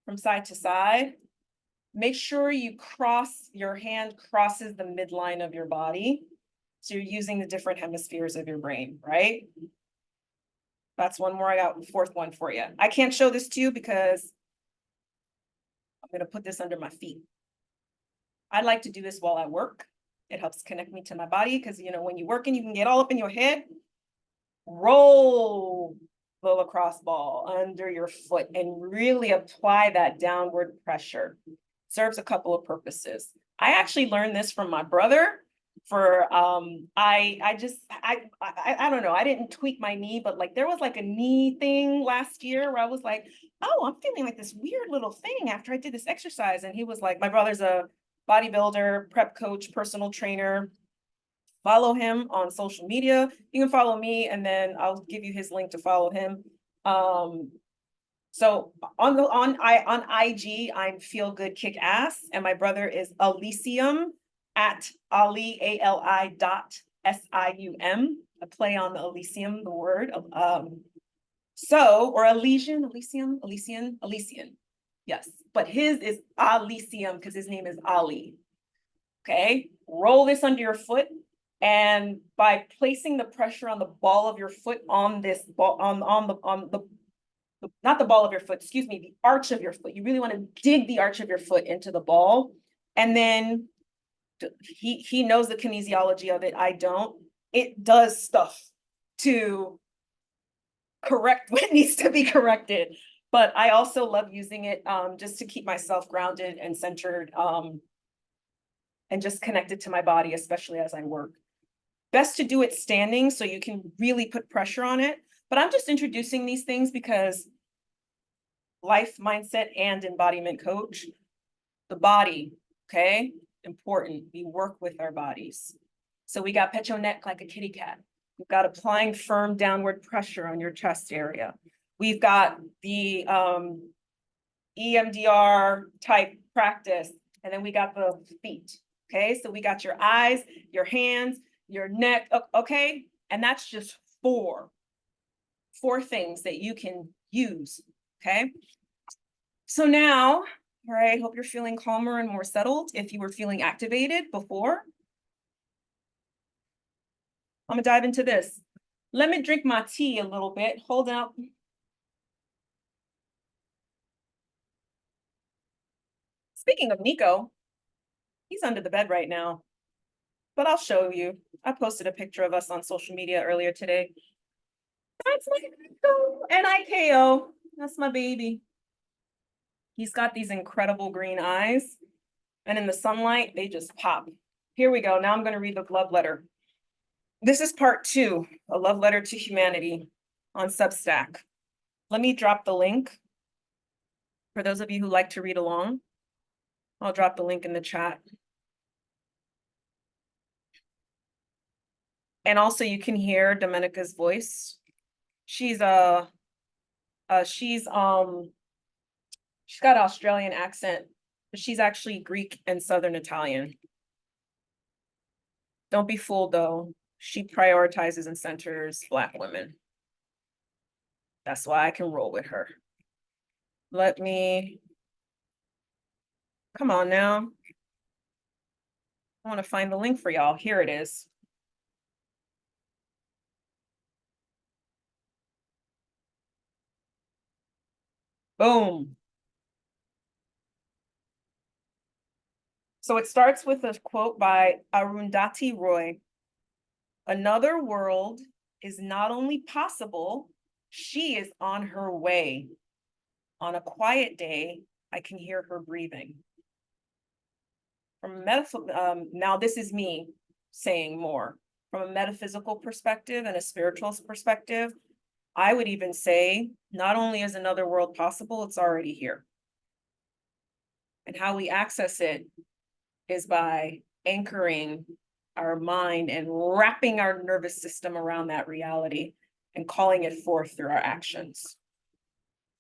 from side to side, make sure your hand crosses the midline of your body. So you're using the different hemispheres of your brain, right? That's one more. I got the fourth one for you. I can't show this to you because I'm going to put this under my feet. I like to do this while I work. It helps connect me to my body because, you know, when you're working, you can get all up in your head. Roll the lacrosse ball under your foot and really apply that downward pressure. Serves a couple of purposes. I actually learned this from my brother. I don't know, I didn't tweak my knee, but like there was like a knee thing last year where I was like, oh, I'm feeling like this weird little thing after I did this exercise. And he was like, my brother's a bodybuilder, prep coach, personal trainer. Follow him on social media. You can follow me, and then I'll give you his link to follow him. So on IG, I'm Feel Good Kick Ass, and my brother is Elysium at Ali ALI .SIUM, a play on the Elysium, the word. Or Elysian. Yes, but his is Elysium because his name is Ali. Okay, roll this under your foot. And by placing the pressure on the ball of your foot on this ball, not the ball of your foot, excuse me, the arch of your foot. You really want to dig the arch of your foot into the ball. And then he knows the kinesiology of it. I don't. It does stuff to correct what needs to be corrected. But I also love using it just to keep myself grounded and centered and just connected to my body, especially as I work. Best to do it standing so you can really put pressure on it. But I'm just introducing these things because life, mindset, and embodiment coach, the body, okay? Important. We work with our bodies. So we got pet your neck like a kitty cat. We've got applying firm downward pressure on your chest area. We've got the EMDR type practice, and then we got the feet, okay? So we got your eyes, your hands, your neck, okay? And that's just four things that you can use, okay? So now, all right, hope you're feeling calmer and more settled if you were feeling activated before. I'm gonna dive into this. Let me drink my tea a little bit. Hold out. Speaking of Nico, he's under the bed right now, but I'll show you. I posted a picture of us on social media earlier today. That's my Nico, N-I-K-O. That's my baby. He's got these incredible green eyes, and in the sunlight, they just pop. Here we go. Now I'm going to read the love letter. This is part 2, a love letter to humanity on Substack. Let me drop the link for those of you who like to read along. I'll drop the link in the chat. And also you can hear Domenica's voice. She's got an Australian accent, but she's actually Greek and Southern Italian. Don't be fooled though. She prioritizes and centers Black women. That's why I can roll with her. Come on now. I want to find the link for y'all. Here it is. Boom. So it starts with a quote by Arundhati Roy. Another world is not only possible, she is on her way. On a quiet day, I can hear her breathing. Now this is me saying more. From a metaphysical perspective and a spiritual perspective, I would even say not only is another world possible, it's already here. And how we access it is by anchoring our mind and wrapping our nervous system around that reality and calling it forth through our actions.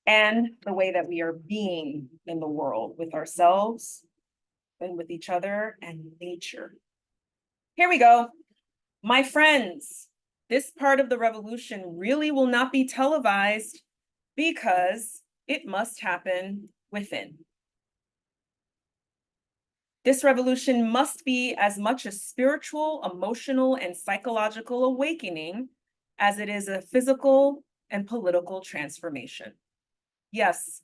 And the way that we are being in the world with ourselves and with each other and nature. Here we go. My friends, this part of the revolution really will not be televised because it must happen within. This revolution must be as much a spiritual, emotional, and psychological awakening as it is a physical and political transformation. Yes,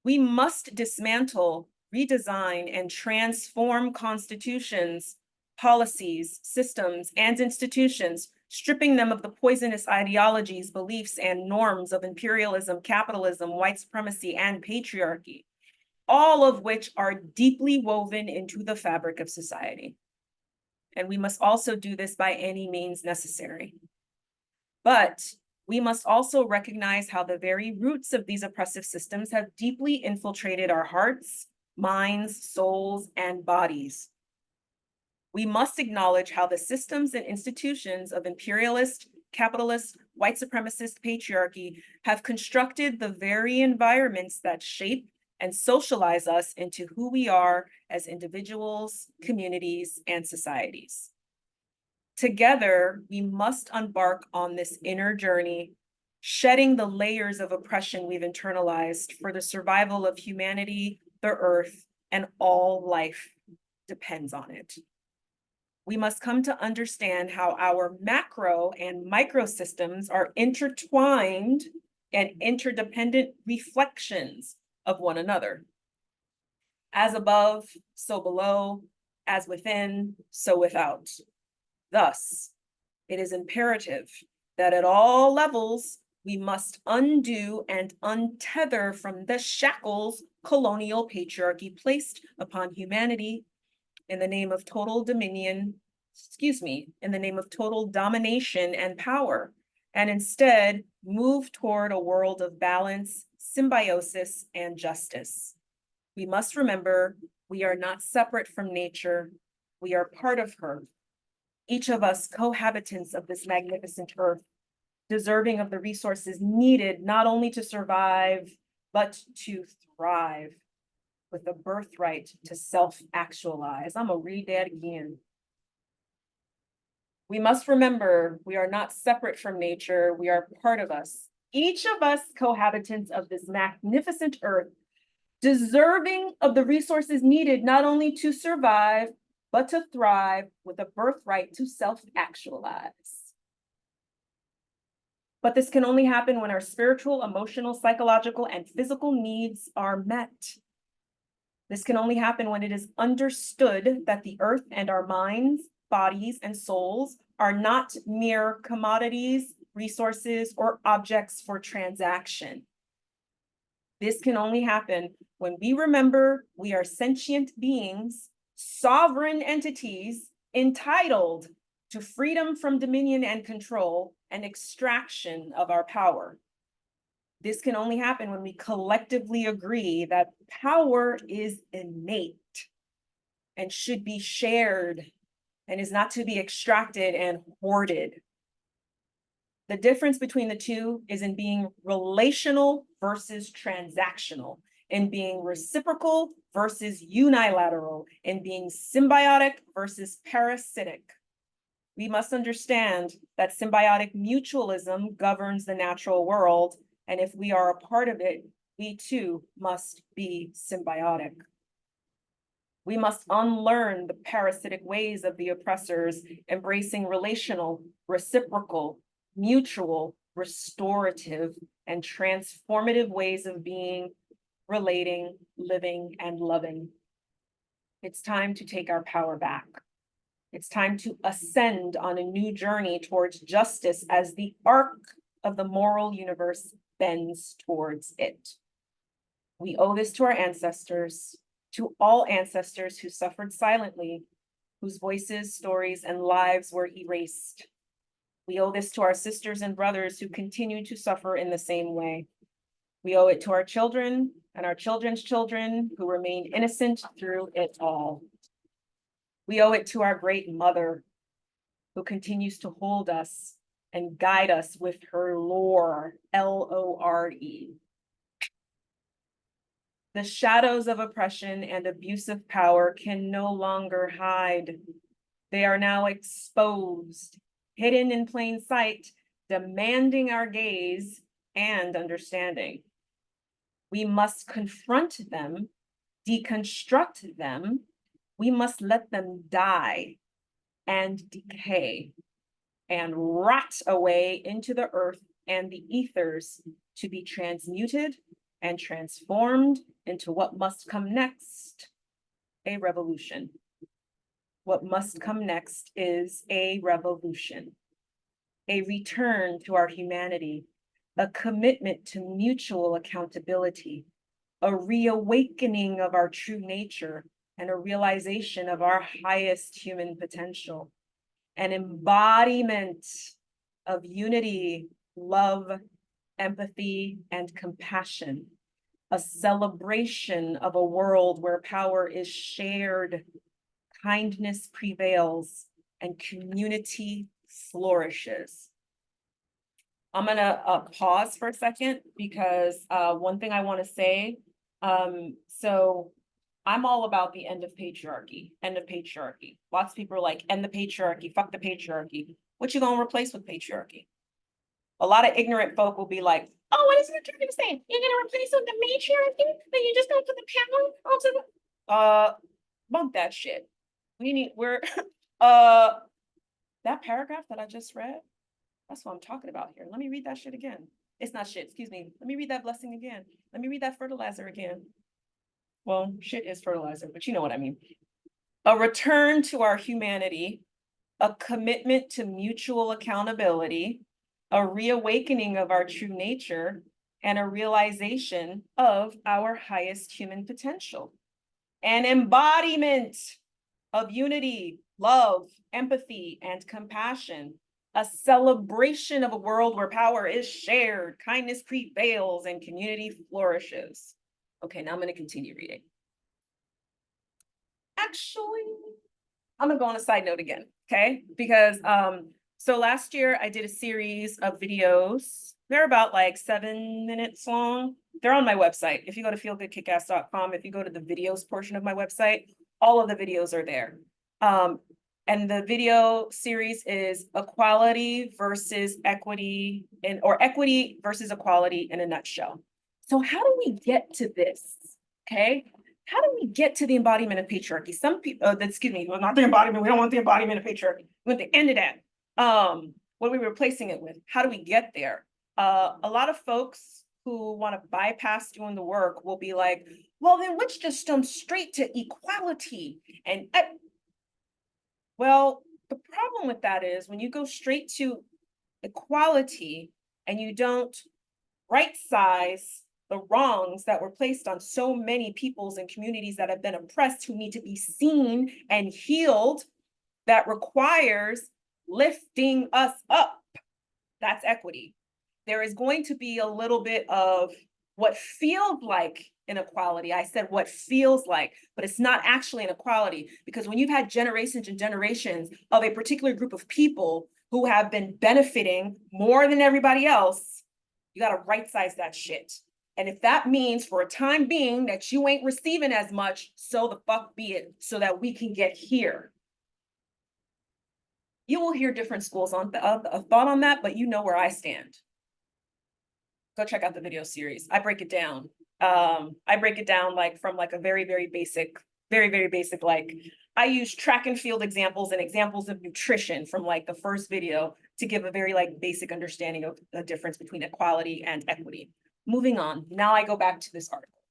we must dismantle, redesign, and transform constitutions policies, systems, and institutions, stripping them of the poisonous ideologies, beliefs, and norms of imperialism, capitalism, white supremacy, and patriarchy, all of which are deeply woven into the fabric of society. And we must also do this by any means necessary. But we must also recognize how the very roots of these oppressive systems have deeply infiltrated our hearts, minds, souls, and bodies. We must acknowledge how the systems and institutions of imperialist, capitalist, white supremacist patriarchy have constructed the very environments that shape and socialize us into who we are as individuals, communities, and societies. Together, we must embark on this inner journey, shedding the layers of oppression we've internalized for the survival of humanity, the earth, and all life depends on it. We must come to understand how our macro and micro systems are intertwined and interdependent reflections of one another. As above, so below, as within, so without. Thus, it is imperative that at all levels, we must undo and untether from the shackles colonial patriarchy placed upon humanity in the name of total dominion, in the name of total domination and power, and instead move toward a world of balance, symbiosis, and justice. We must remember we are not separate from nature, we are part of her. Each of us cohabitants of this magnificent earth, deserving of the resources needed not only to survive, but to thrive, with a birthright to self-actualize. I'm gonna read that again. We must remember we are not separate from nature, we are part of us. Each of us cohabitants of this magnificent earth, deserving of the resources needed not only to survive, but to thrive, with a birthright to self-actualize. But this can only happen when our spiritual, emotional, psychological, and physical needs are met. This can only happen when it is understood that the earth and our minds, bodies, and souls are not mere commodities, resources, or objects for transaction. This can only happen when we remember we are sentient beings, sovereign entities, entitled to freedom from dominion and control and extraction of our power. This can only happen when we collectively agree that power is innate and should be shared and is not to be extracted and hoarded. The difference between the two is in being relational versus transactional, in being reciprocal versus unilateral, in being symbiotic versus parasitic. We must understand that symbiotic mutualism governs the natural world, and if we are a part of it, we too must be symbiotic. We must unlearn the parasitic ways of the oppressors, embracing relational, reciprocal, mutual, restorative, and transformative ways of being, relating, living, and loving. It's time to take our power back. It's time to ascend on a new journey towards justice as the arc of the moral universe bends towards it. We owe this to our ancestors, to all ancestors who suffered silently, whose voices, stories, and lives were erased. We owe this to our sisters and brothers who continue to suffer in the same way. We owe it to our children and our children's children who remain innocent through it all. We owe it to our great mother who continues to hold us and guide us with her lore, L-O-R-E. The shadows of oppression and abusive power can no longer hide. They are now exposed, hidden in plain sight, demanding our gaze and understanding. We must confront them, deconstruct them. We must let them die and decay and rot away into the earth and the ethers to be transmuted and transformed into what must come next, a revolution. what must come next is a revolution, a return to our humanity, a commitment to mutual accountability, a reawakening of our true nature, and a realization of our highest human potential, an embodiment of unity, love, empathy, and compassion, a celebration of a world where power is shared, kindness prevails, and community flourishes. I'm gonna pause for a second because one thing I want to say, so I'm all about the end of patriarchy, end of patriarchy. Lots of people are like, end the patriarchy, fuck the patriarchy. What you gonna replace with patriarchy? A lot of ignorant folk will be like, oh, what is it you're gonna say? You're gonna replace it with the matriarchy? Then you're just gonna put the power onto the bump that shit. We need that paragraph that I just read, that's what I'm talking about here. Let me read that shit again. It's not shit, excuse me. Let me read that blessing again. Let me read that fertilizer again. Well, shit is fertilizer, but you know what I mean. A return to our humanity, a commitment to mutual accountability, a reawakening of our true nature, and a realization of our highest human potential. An embodiment of unity, love, empathy, and compassion, a celebration of a world where power is shared, kindness prevails, and community flourishes. Okay, now I'm going to continue reading. Actually, I'm gonna go on a side note again, okay? Because so last year I did a series of videos. They're about like 7 minutes long. They're on my website. If you go to feelgoodkickass.com, if you go to the videos portion of my website, all of the videos are there. And the video series is equality versus equity, or equity versus equality in a nutshell. So how do we get to this? Okay. How do we get to the embodiment of patriarchy? Some people, excuse me, well, not the embodiment. We don't want the embodiment of patriarchy. We want the end of that. What are we replacing it with? How do we get there? A lot of folks who want to bypass doing the work will be like, well, then let's just jump straight to equality. And well, the problem with that is when you go straight to equality and you don't right size the wrongs that were placed on so many peoples and communities that have been oppressed who need to be seen and healed, that requires lifting us up. That's equity. There is going to be a little bit of what feels like inequality. I said what feels like, but it's not actually inequality, because when you've had generations and generations of a particular group of people who have been benefiting more than everybody else, you got to right size that shit. And if that means for a time being that you ain't receiving as much, so the fuck be it, so that we can get here. You will hear different schools on thought on that, but you know where I stand. Go check out the video series. I break it down. I break it down like from like a very, very basic, like I use track and field examples and examples of nutrition from like the first video to give a very like basic understanding of the difference between equality and equity. Moving on, now I go back to this article.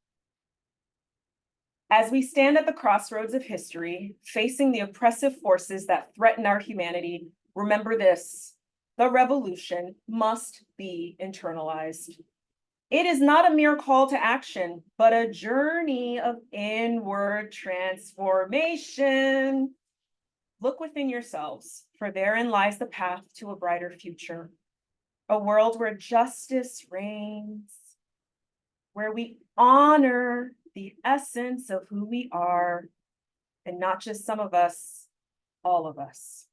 As we stand at the crossroads of history, facing the oppressive forces that threaten our humanity, remember this: the revolution must be internalized. It is not a mere call to action, but a journey of inward transformation. Look within yourselves, for therein lies the path to a brighter future, a world where justice reigns, where we honor the essence of who we are, and not just some of us, all of us.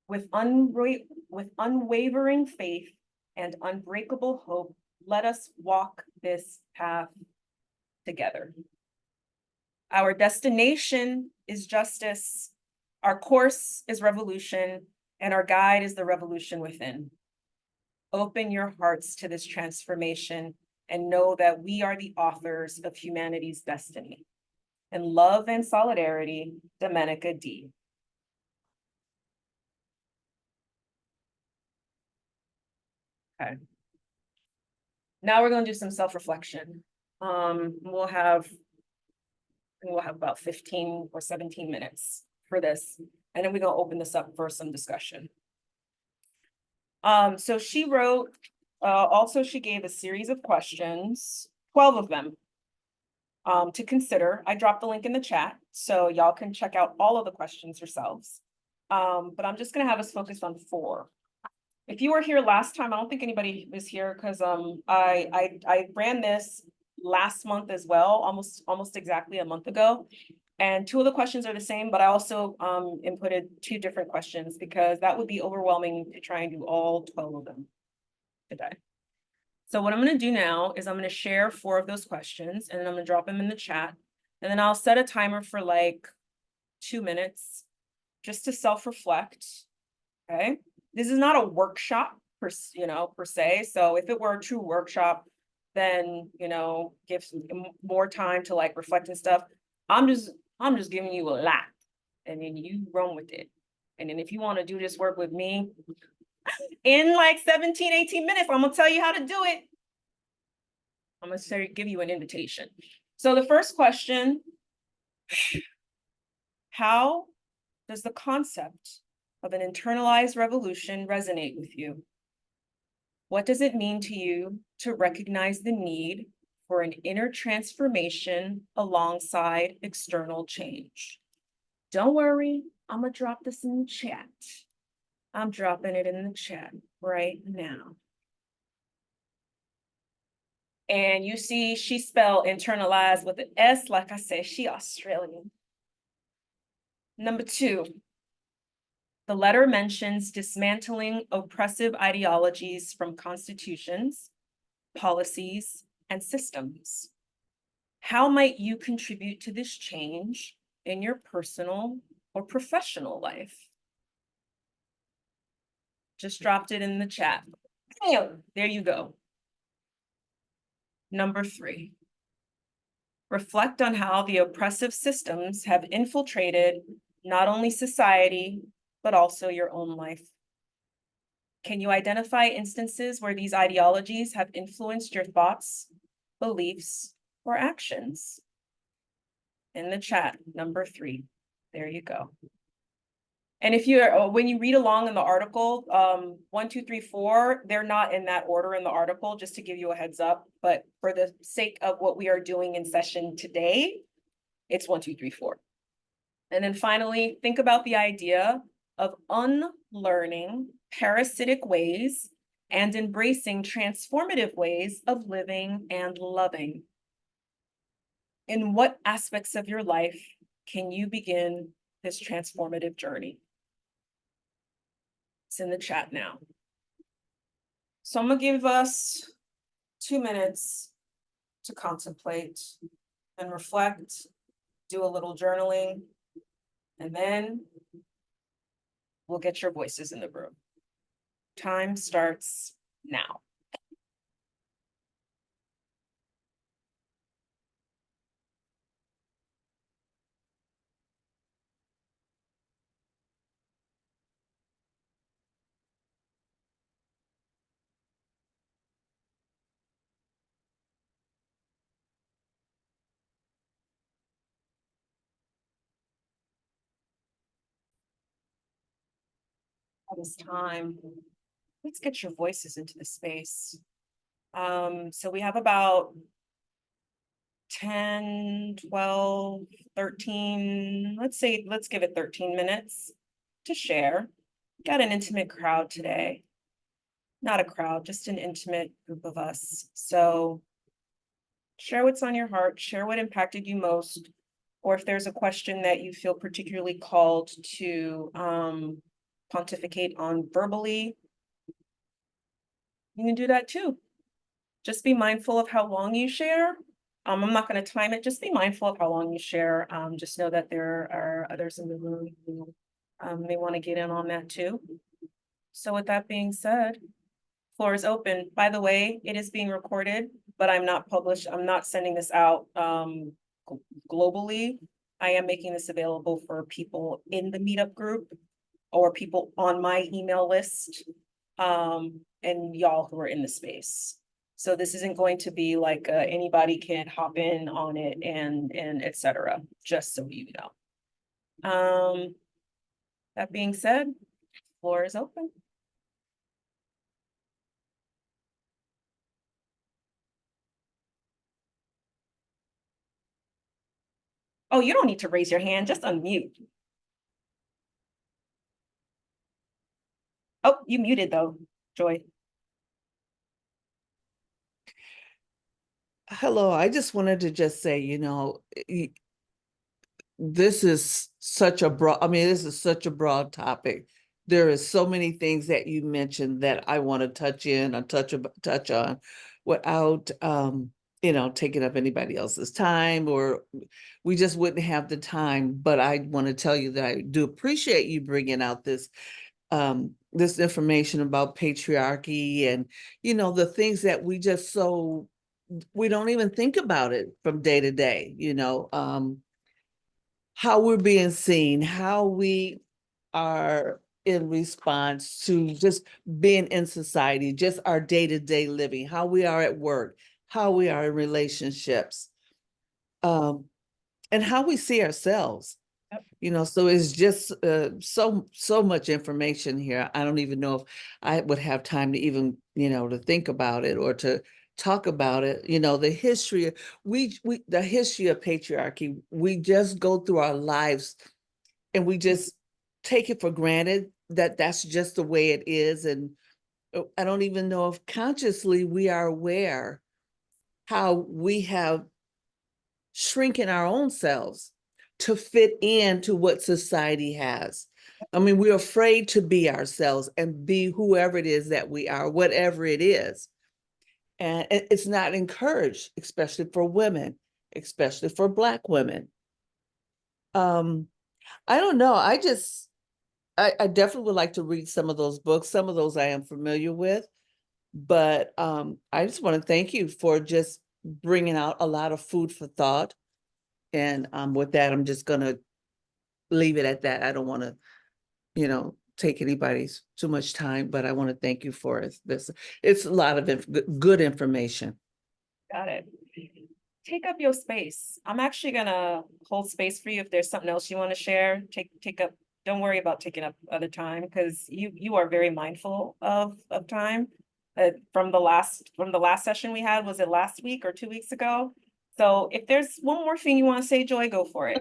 With unwavering faith and unbreakable hope, let us walk this path together. Our destination is justice, our course is revolution, and our guide is the revolution within. Open your hearts to this transformation and know that we are the authors of humanity's destiny. In love and solidarity, Domenica D. Okay. Now we're going to do some self-reflection. We'll have about 15 or 17 minutes for this. And then we're gonna open this up for some discussion. So she wrote, also she gave a series of questions, 12 of them, to consider. I dropped the link in the chat, so y'all can check out all of the questions yourselves. But I'm just gonna have us focus on 4. If you were here last time, I don't think anybody was here because I ran this last month as well, almost exactly a month ago. And 2 of the questions are the same, but I also inputted 2 different questions because that would be overwhelming to try and do all 12 of them today. So what I'm going to do now is I'm going to share 4 of those questions and then I'm going to drop them in the chat. And then I'll set a timer for like 2 minutes just to self-reflect. Okay. This is not a workshop per se. So if it were a true workshop, then, give more time to like reflect and stuff. I'm just giving you a lot and then you run with it. And then if you want to do this work with me in like 17, 18 minutes, I'm going to tell you how to do it. I'm going to give you an invitation. So the first question, how does the concept of an internalized revolution resonate with you? What does it mean to you to recognize the need for an inner transformation alongside external change? Don't worry, I'm gonna drop this in the chat. I'm dropping it in the chat right now. And you see she spelled internalized with an S, like I said, she Australian. Number 2, the letter mentions dismantling oppressive ideologies from constitutions, policies, and systems. How might you contribute to this change in your personal or professional life? Just dropped it in the chat. Bam! There you go. Number 3, reflect on how the oppressive systems have infiltrated not only society, but also your own life. Can you identify instances where these ideologies have influenced your thoughts, beliefs, or actions? In the chat, number 3. There you go. And if you're, when you read along in the article, 1, 2, 3, 4, they're not in that order in the article, just to give you a heads up. But for the sake of what we are doing in session today, it's 1, 2, 3, 4. And then finally, think about the idea of unlearning parasitic ways and embracing transformative ways of living and loving. In what aspects of your life can you begin this transformative journey? It's in the chat now. So I'm gonna give us 2 minutes to contemplate and reflect, do a little journaling, and then we'll get your voices in the room. Time starts now. At this time, let's get your voices into the space. So we have about 10, 12, 13, let's give it 13 minutes to share. Got an intimate crowd today. Not a crowd, just an intimate group of us. So share what's on your heart, share what impacted you most, or if there's a question that you feel particularly called to pontificate on verbally, you can do that too. Just be mindful of how long you share. I'm not going to time it. Just be mindful of how long you share. Just know that there are others in the room who may want to get in on that too. So with that being said, floor is open. By the way, it is being recorded, but I'm not sending this out globally. I am making this available for people in the meetup group or people on my email list, and y'all who are in the space. So this isn't going to be like anybody can hop in on it and et cetera, just so you know. That being said, floor is open. Oh, you don't need to raise your hand, just unmute. Oh, you muted though, Joy. Hello, I just wanted to just say, this is such a broad, this is such a broad topic. There is so many things that you mentioned that I want to touch on without, taking up anybody else's time, or we just wouldn't have the time. But I want to tell you that I do appreciate you bringing out this information about patriarchy and, the things that we don't even think about it from day to day, how we're being seen, how we are in response to just being in society, just our day-to-day living, how we are at work, how we are in relationships, and how we see ourselves. So it's just so much information here. I don't even know if I would have time to even, to think about it or to talk about it. The history, the history of patriarchy, we just go through our lives and we just take it for granted that that's just the way it is. And I don't even know if consciously we are aware how we have shrinking our own selves to fit into what society has. We're afraid to be ourselves and be whoever it is that we are, whatever it is. And it's not encouraged, especially for women, especially for Black women. I don't know. I definitely would like to read some of those books. Some of those I am familiar with, but I just want to thank you for just bringing out a lot of food for thought. And with that, I'm just going to leave it at that. I don't want to, take anybody's too much time, but I want to thank you for this. It's a lot of good information. Got it. Take up your space. I'm actually gonna hold space for you if there's something else you want to share. Take up. Don't worry about taking up other time because you are very mindful of time. From the last session we had, was it last week or 2 weeks ago? So if there's one more thing you want to say, Joy, go for it.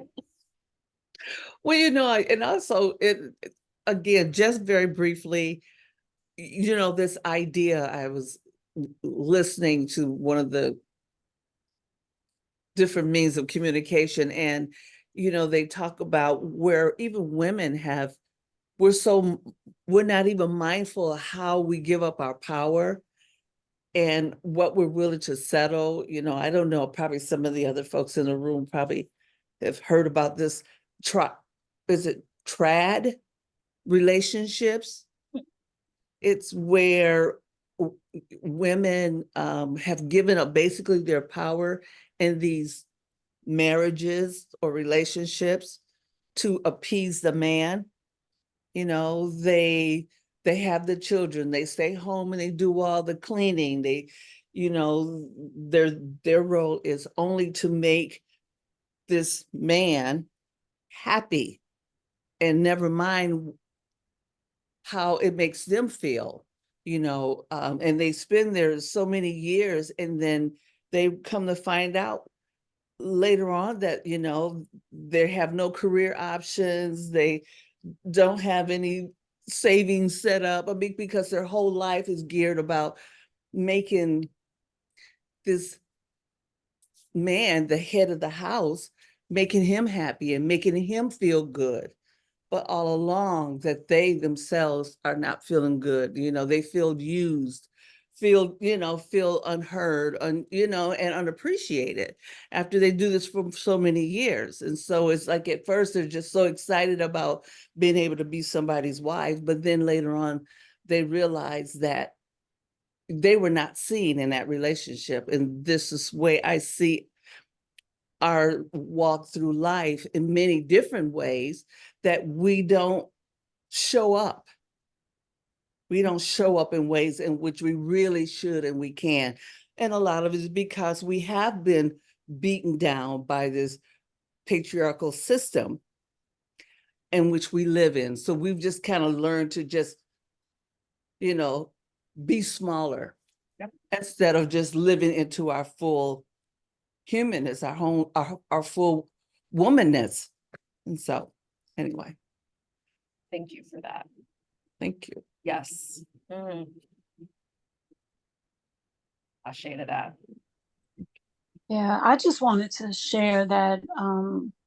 Well, and also again, just very briefly, this idea, I was listening to one of the different means of communication, and, they talk about where even women we're not even mindful of how we give up our power and what we're willing to settle. I don't know, probably some of the other folks in the room probably have heard about this. Is it trad relationships? It's where women have given up basically their power in these marriages or relationships to appease the man. They have the children, they stay home and they do all the cleaning. Their role is only to make this man happy and never mind how it makes them feel, and they spend there so many years, and then they come to find out later on that, they have no career options, they don't have any savings set up. Because their whole life is geared about making this man the head of the house, making him happy and making him feel good. But all along that they themselves are not feeling good. They feel used, feel unheard, and unappreciated after they do this for so many years. And so it's like at first they're just so excited about being able to be somebody's wife, but then later on they realize that they were not seen in that relationship. And this is the way I see our walk through life in many different ways, that we don't show up. We don't show up in ways in which we really should and we can. And a lot of it is because we have been beaten down by this patriarchal system. in which we live in. So we've just kind of learned to just, you know, be smaller. Yep. Instead of just living into our full humanness, our full womanness. And so, anyway, Thank you for that. thank you. Yes. A shade of that. Yeah, I just wanted to share that,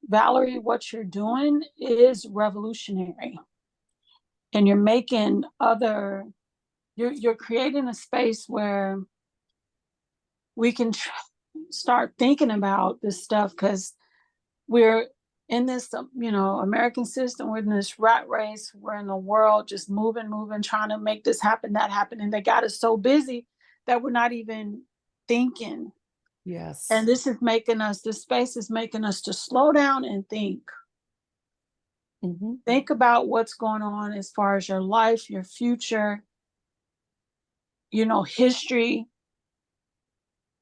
Valerie, what you're doing is revolutionary. And you're making you're creating a space where we can start thinking about this stuff, because we're in this, American system, we're in this rat race, we're in the world just moving, trying to make this happen, that happen. And they got us so busy that we're not even thinking. Yes. And this space is making us to slow down and think. Mm-hmm. Think about what's going on as far as your life, your future, history.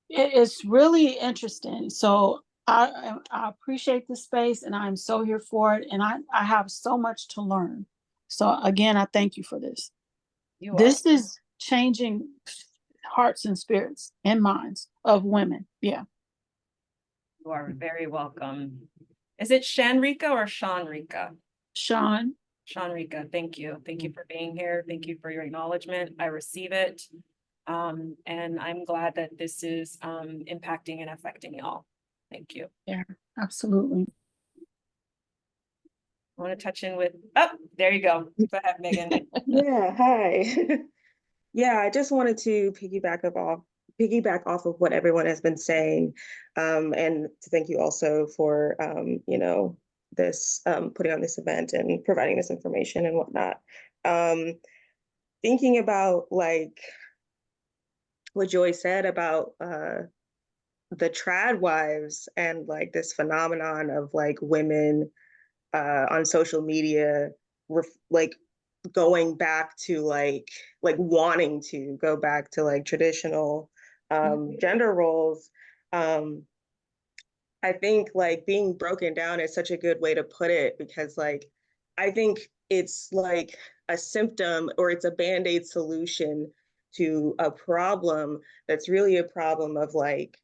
It's really interesting. So I appreciate the space, and I'm so here for it. And I have so much to learn. So again, I thank you for this. This is changing hearts and spirits and minds of women. Yeah. You are very welcome. Is it Shanrika or Shanrika? Sean. Shanrika, thank you. Thank you for being here. Thank you for your acknowledgement. I receive it. And I'm glad that this is impacting and affecting y'all. Thank you. Yeah, absolutely. I want to touch in with, oh, there you go. Go ahead, Megan. Yeah, hi. Yeah, I just wanted to piggyback off of what everyone has been saying, and to thank you also for this putting on this event and providing this information and whatnot. Thinking about like what Joy said about the trad wives and like this phenomenon of like women on social media like going back to like wanting to go back to like traditional gender roles. I think like being broken down is such a good way to put it, because like I think it's like a symptom, or it's a band-aid solution to a problem that's really a problem of like,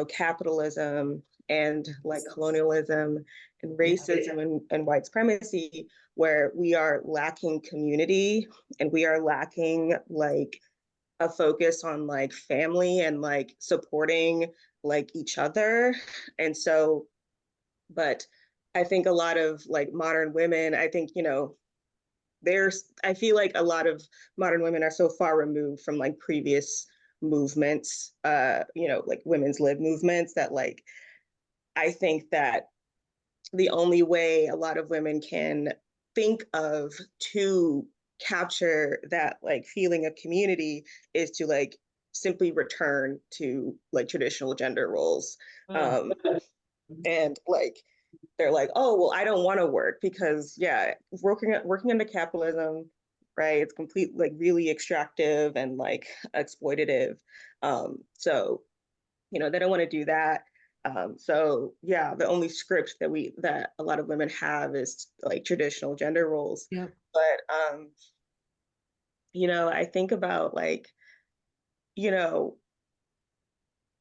capitalism and like colonialism and racism and white supremacy, where we are lacking community and we are lacking like a focus on like family and like supporting like each other. And so, but I think a lot of like modern women, I think, I feel like a lot of modern women are so far removed from like previous movements, like women's lib movements, that like, I think that the only way a lot of women can think of to capture that like feeling of community is to like simply return to like traditional gender roles. And like they're like, oh well, I don't want to work because working under capitalism, right, it's complete like really extractive and like exploitative. So they don't want to do that. So yeah, the only script that a lot of women have is like traditional gender roles. Yeah. But I think about like,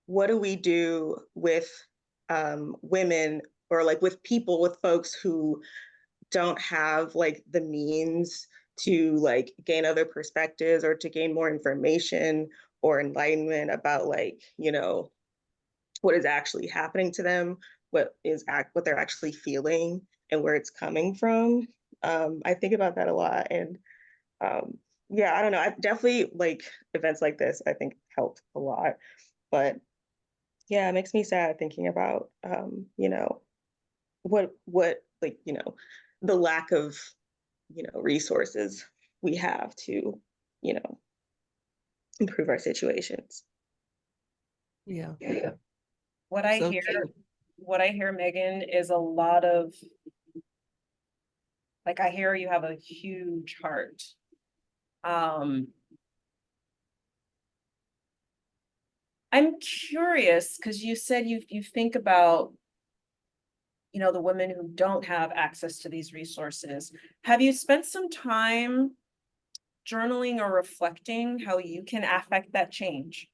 what do we do with women, or like with people, with folks who don't have like the means to like gain other perspectives or to gain more information or enlightenment about like, what is actually happening to them, what they're actually feeling and where it's coming from. I think about that a lot. And yeah, I don't know. I definitely like events like this, I think helped a lot. But yeah, it makes me sad thinking about what like, the lack of, resources we have to, improve our situations. Yeah. What I So hear, true. Megan, is a lot of, like, I hear you have a huge heart. I'm curious, because you said you think about you know, the women who don't have access to these resources. Have you spent some time journaling or reflecting how you can affect that change?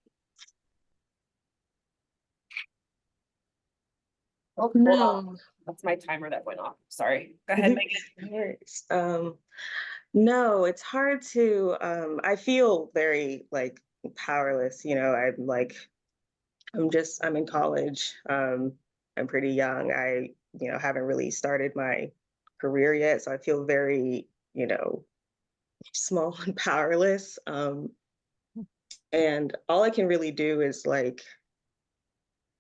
Oh, hold on. No. That's my timer that went off. Sorry. Go ahead, Megan. No worries. No, it's hard to, I feel very like powerless, you know, I'm in college. I'm pretty young. I haven't really started my career yet. So I feel very, small and powerless. And all I can really do is like,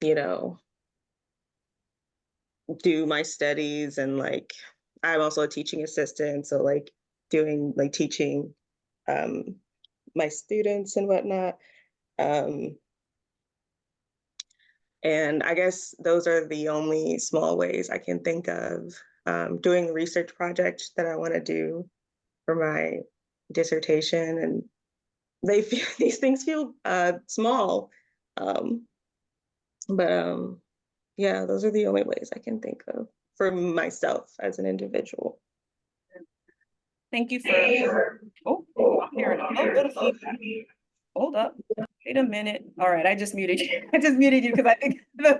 you know, do my studies and like, I'm also a teaching assistant. So like teaching um, my students and whatnot. Um, And I guess those are the only small ways I can think of. Doing a research project that I want to do for my dissertation, and these things feel small, um, but yeah, those are the only ways I can think of for myself as an individual. Thank you for, oh, I'm hearing a little bit of feedback. Hold up, wait a minute. All right, I just muted you. I just muted you because I think the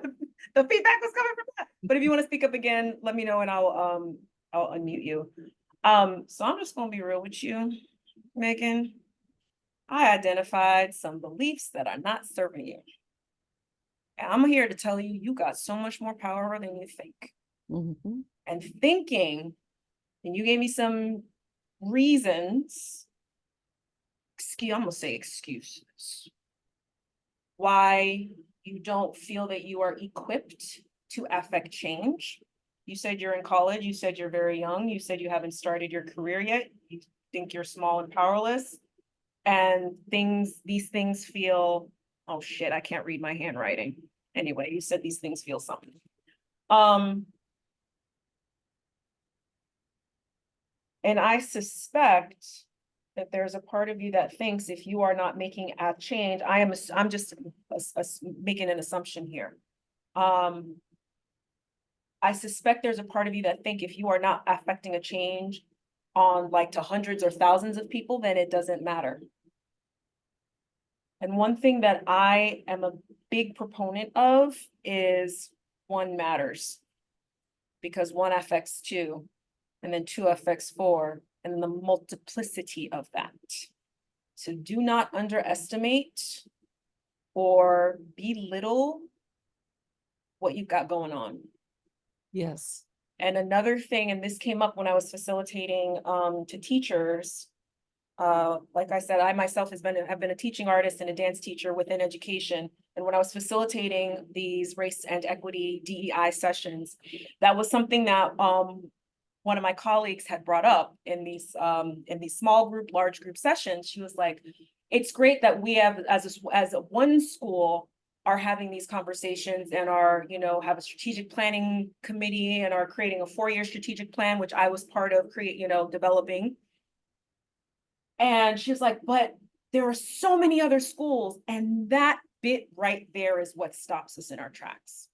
feedback was coming from that. But if you want to speak up again, let me know and I'll unmute you. So I'm just gonna be real with you, Megan. I identified some beliefs that are not serving you. And I'm here to tell you, you got so much more power than you think. Mhm. And thinking, and you gave me some reasons, I'm gonna say excuses, why you don't feel that you are equipped to affect change. You said you're in college, you said you're very young, you said you haven't started your career yet, you think you're small and powerless, and these things feel, oh shit, I can't read my handwriting. Anyway, you said these things feel something. And I suspect that there's a part of you that thinks if you are not making a change, I'm just making an assumption here. I suspect there's a part of you that think if you are not affecting a change on like to hundreds or thousands of people, then it doesn't matter. And one thing that I am a big proponent of is one matters, because one affects two, and then two affects four, and the multiplicity of that. So do not underestimate or belittle what you've got going on. Yes. And another thing, and this came up when I was facilitating to teachers. Like I said, I myself have been a teaching artist and a dance teacher within education. And when I was facilitating these race and equity DEI sessions, that was something that one of my colleagues had brought up in these small group, large group sessions. She was like, it's great that we have as a one school are having these conversations and are, have a strategic planning committee and are creating a 4-year strategic plan, which I was part of developing. And she's like, but there are so many other schools, and that bit right there is what stops us in our tracks.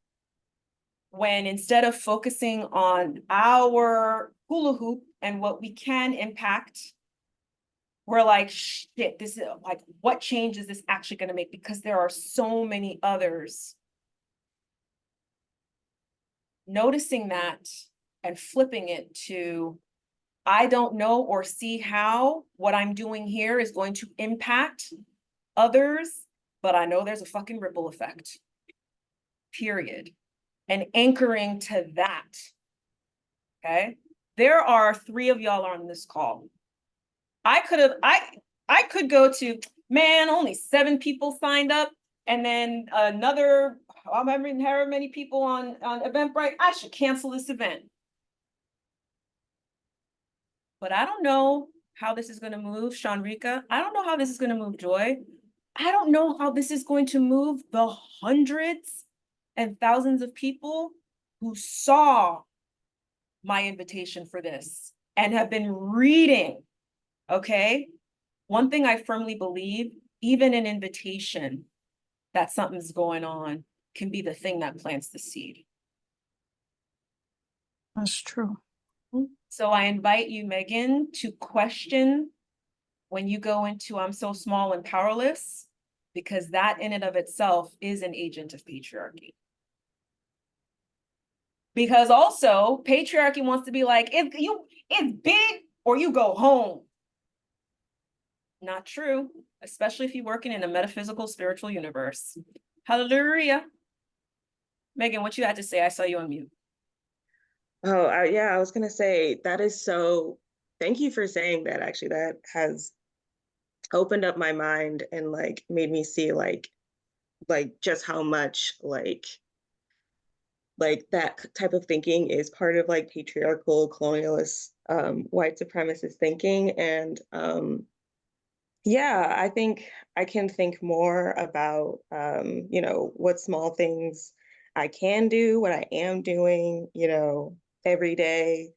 When instead of focusing on our hula hoop and what we can impact, we're like, shit, this is like, what change is this actually going to make? Because there are so many others. Noticing that and flipping it to, I don't know or see how what I'm doing here is going to impact others, but I know there's a fucking ripple effect, period. And anchoring to that, okay? There are 3 of y'all on this call. I could go to, man, only 7 people signed up, and then another, however many people on Eventbrite, I should cancel this event. But I don't know how this is going to move Shanrika. I don't know how this is going to move Joy. I don't know how this is going to move the hundreds and thousands of people who saw my invitation for this and have been reading, okay? One thing I firmly believe, even an invitation that something's going on can be the thing that plants the seed. That's true. So I invite you, Megan, to question when you go into I'm so small and powerless, because that in and of itself is an agent of patriarchy. Because also patriarchy wants to be like, it's big or you go home. Not true, especially if you're working in a metaphysical spiritual universe. Hallelujah. Megan, what you had to say? I saw you on mute. Oh, yeah, I was gonna say that is so, thank you for saying that. Actually, that has opened up my mind and like made me see like just how much like that type of thinking is part of like patriarchal colonialist white supremacist thinking. And yeah, I think I can think more about you know, what small things I can do, what I am doing, you know, every day,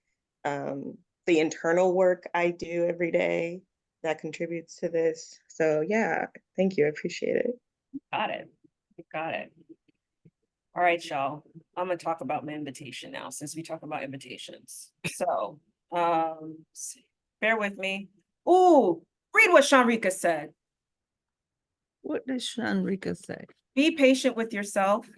the internal work I do every day that contributes to this. So yeah, thank you, I appreciate it. Got it. You got it. All right, y'all. I'm gonna talk about my invitation now, since we talk about invitations. So, bear with me. Ooh, read what Shanrika said. What did Shanrika say? Be patient with yourself.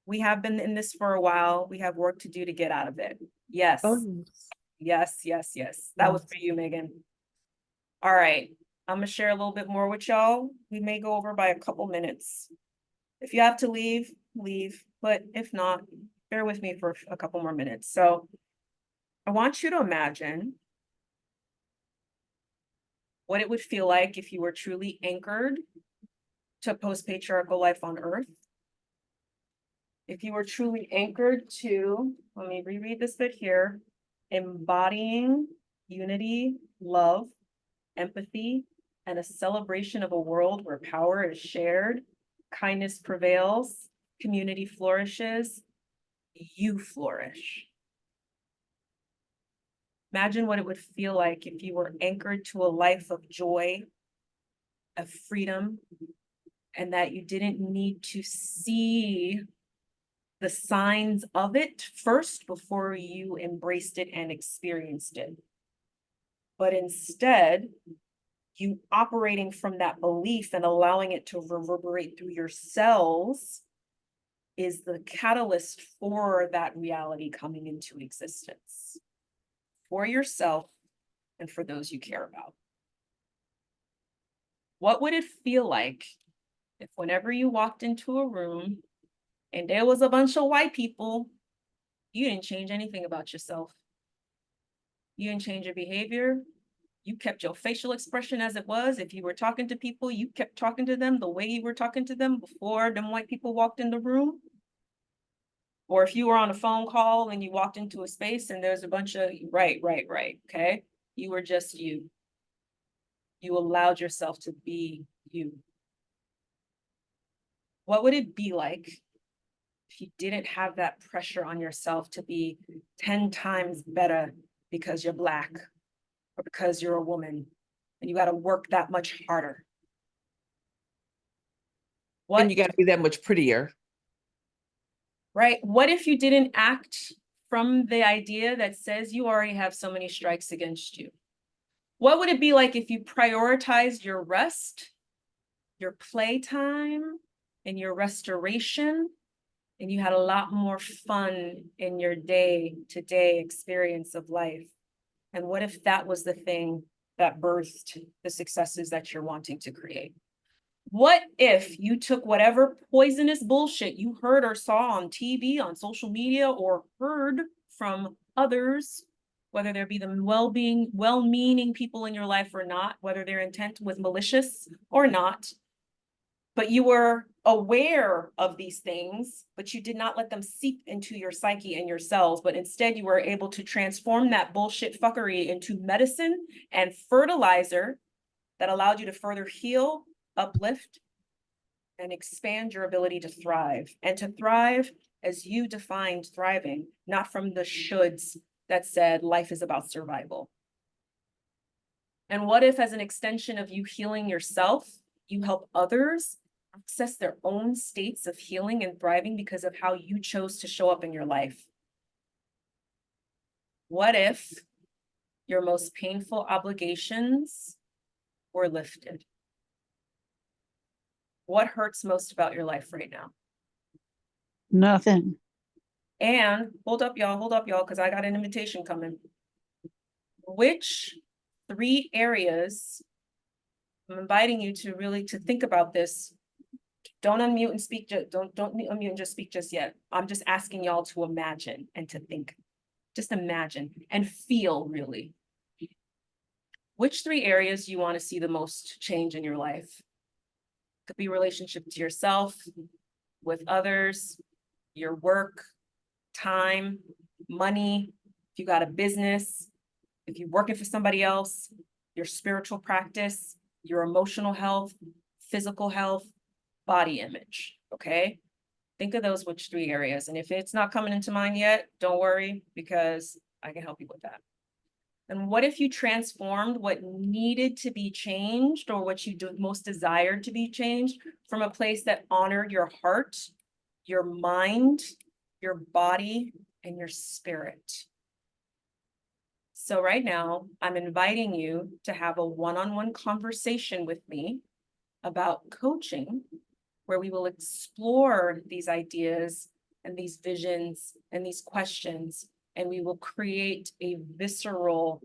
We have been in this for a while. We have work to do to get out of it. Yes, Oh, yes, yes, yes. That was for you, Megan. All right, I'm gonna share a little bit more with y'all. We may go over by a couple minutes. If you have to leave, leave, but if not, bear with me for a couple more minutes. So I want you to imagine what it would feel like if you were truly anchored to post-patriarchal life on Earth. If you were truly anchored to, let me reread this bit here, embodying unity, love, empathy, and a celebration of a world where power is shared, kindness prevails, community flourishes, you flourish. Imagine what it would feel like if you were anchored to a life of joy, of freedom, and that you didn't need to see the signs of it first before you embraced it and experienced it. But instead, you operating from that belief and allowing it to reverberate through your cells is the catalyst for that reality coming into existence for yourself and for those you care about. What would it feel like if whenever you walked into a room and there was a bunch of white people, you didn't change anything about yourself? You didn't change your behavior. You kept your facial expression as it was. If you were talking to people, you kept talking to them the way you were talking to them before them white people walked in the room. Or if you were on a phone call and you walked into a space and there's a bunch of, right, okay? You were just you. You allowed yourself to be you. What would it be like if you didn't have that pressure on yourself to be 10 times better because you're Black or because you're a woman and you got to work that much harder? What, and you got to be that much prettier. right? What if you didn't act from the idea that says you already have so many strikes against you? What would it be like if you prioritized your rest, your playtime, and your restoration, and you had a lot more fun in your day-to-day experience of life? And what if that was the thing that birthed the successes that you're wanting to create? What if you took whatever poisonous bullshit you heard or saw on TV, on social media, or heard from others, whether there be the well-meaning people in your life or not, whether their intent was malicious or not, but you were aware of these things, but you did not let them seep into your psyche and your cells, but instead you were able to transform that bullshit fuckery into medicine and fertilizer that allowed you to further heal, uplift, and expand your ability to thrive. And to thrive as you defined thriving, not from the shoulds that said life is about survival. And what if, as an extension of you healing yourself, you help others access their own states of healing and thriving because of how you chose to show up in your life? What if your most painful obligations were lifted? What hurts most about your life right now? Nothing. And hold up, y'all, because I got an invitation coming. Which 3 areas, I'm inviting you to really to think about this. Don't unmute and speak, don't unmute and just speak just yet. I'm just asking y'all to imagine and to think. Just imagine and feel really. Which 3 areas you want to see the most change in your life? Could be relationship to yourself, with others, your work, time, money, if you got a business, if you're working for somebody else, your spiritual practice, your emotional health, physical health, body image, okay? Think of those which 3 areas. And if it's not coming into mind yet, don't worry, because I can help you with that. And what if you transformed what needed to be changed or what you most desired to be changed from a place that honored your heart, your mind, your body, and your spirit? So right now, I'm inviting you to have a one-on-one conversation with me about coaching, where we will explore these ideas and these visions and these questions, and we will create a visceral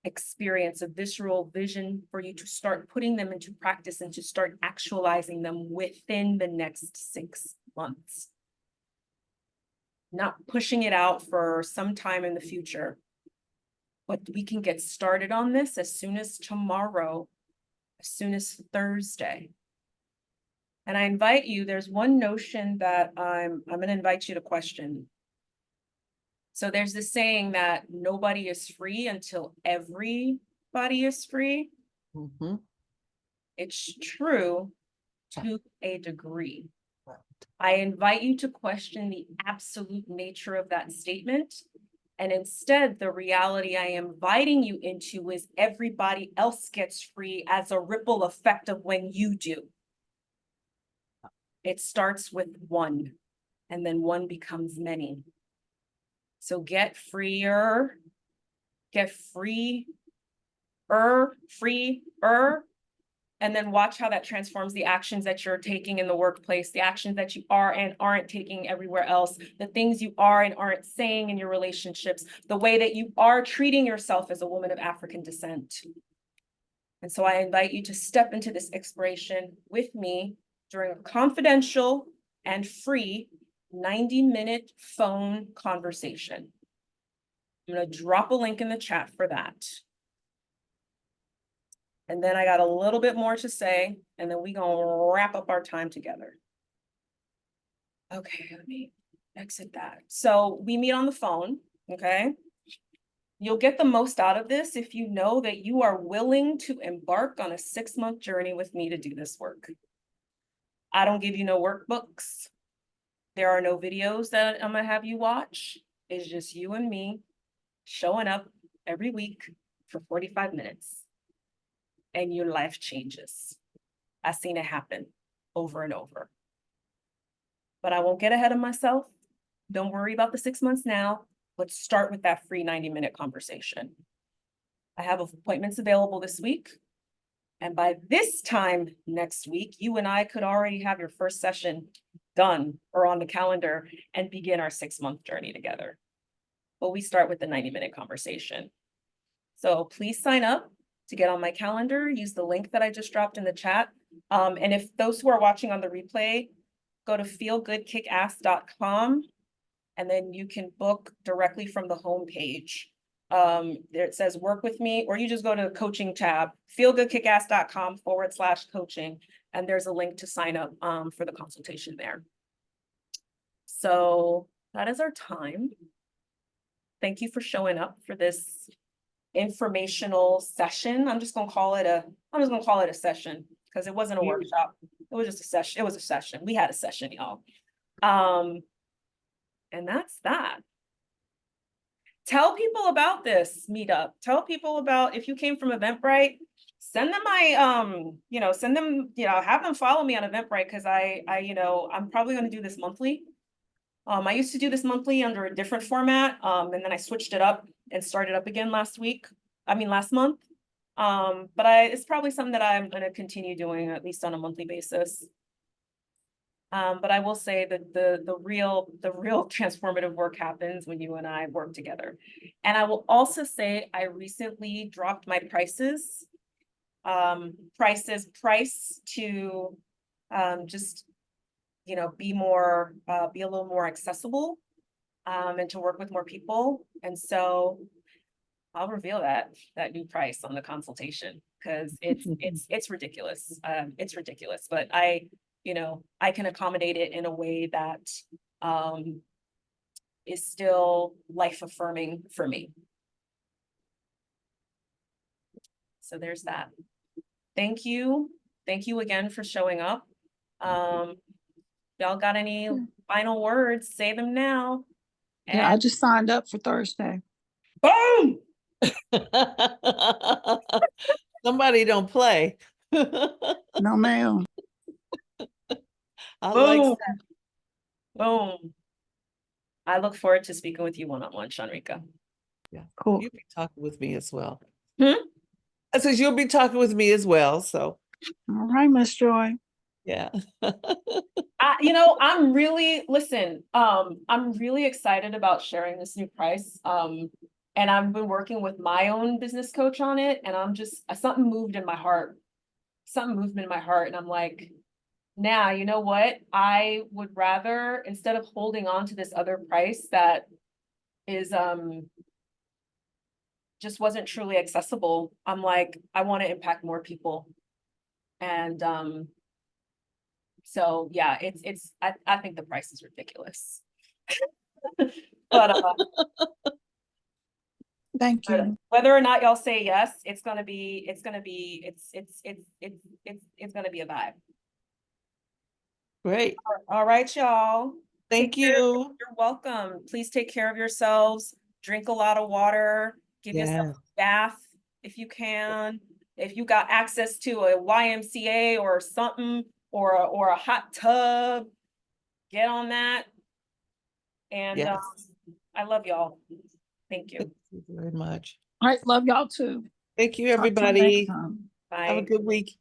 experience, a visceral vision for you to start putting them into practice and to start actualizing them within the next 6 months. Not pushing it out for some time in the future, but we can get started on this as soon as tomorrow, as soon as Thursday. And I invite you, there's one notion that I'm going to invite you to question. So there's this saying that nobody is free until everybody is free. Mhm. It's true to a degree. I invite you to question the absolute nature of that statement. And instead, the reality I am inviting you into is everybody else gets free as a ripple effect of when you do. It starts with one, and then one becomes many. So get freer, and then watch how that transforms the actions that you're taking in the workplace, the actions that you are and aren't taking everywhere else, the things you are and aren't saying in your relationships, the way that you are treating yourself as a woman of African descent. And so I invite you to step into this exploration with me during a confidential and free 90-minute phone conversation. I'm going to drop a link in the chat for that. And then I got a little bit more to say, and then we're going to wrap up our time together. Okay, let me exit that. So we meet on the phone, okay? You'll get the most out of this if you know that you are willing to embark on a 6-month journey with me to do this work. I don't give you no workbooks. There are no videos that I'm going to have you watch. It's just you and me showing up every week for 45 minutes. And your life changes. I've seen it happen over and over. But I won't get ahead of myself. Don't worry about the 6 months now. Let's start with that free 90-minute conversation. I have appointments available this week. And by this time next week, you and I could already have your first session done or on the calendar and begin our 6-month journey together. But we start with the 90-minute conversation. So please sign up to get on my calendar. Use the link that I just dropped in the chat. And if those who are watching on the replay, go to feelgoodkickass.com, and then you can book directly from the homepage. There it says work with me, or you just go to the coaching tab, feelgoodkickass.com/coaching, and there's a link to sign up for the consultation there. So that is our time. Thank you for showing up for this informational session. I'm just gonna call it a session because it wasn't a workshop. It was just a session. It was a session. We had a session, y'all. And that's that. Tell people about this meetup. Tell people about, if you came from Eventbrite, send them my, send them, have them follow me on Eventbrite, because I'm probably going to do this monthly. I used to do this monthly under a different format, and then I switched it up and started up again last month. But it's probably something that I'm going to continue doing at least on a monthly basis. But I will say that the real transformative work happens when you and I work together. And I will also say I recently dropped my prices. Price to just be a little more accessible, and to work with more people. And so I'll reveal that new price on the consultation, because it's ridiculous. It's ridiculous, but I can accommodate it in a way that is still life affirming for me. So there's that. Thank you. Thank you again for showing up. Y'all got any final words? Say them now. Yeah, I just signed up for Thursday. Boom! Somebody don't play. No, ma'am. I Boom. like that. Boom. I look forward to speaking with you one-on-one, Shanrika. Yeah, Cool. you'll be talking with me as well. Hmm? I said you'll be talking with me as well. So All right, Miss Joy. yeah. I'm really excited about sharing this new price. And I've been working with my own business coach on it, and I'm just, something moved in my heart. And I'm like, now, you know what? I would rather, instead of holding on to this other price that is just wasn't truly accessible, I'm like, I want to impact more people. And so yeah, I think the price is ridiculous. But Thank you. whether or not y'all say yes, it's gonna be a vibe. Great. All right, y'all. Thank you. You're welcome. Please take care of yourselves. Drink a lot of water. Give yourself a bath if you can. If you got access to a YMCA or something, or a hot tub, get on that. And Yes. I love y'all. Thank you. Thank you very much. All right, love y'all too. Thank you, Talk to you next everybody. time. Bye. Have a good week.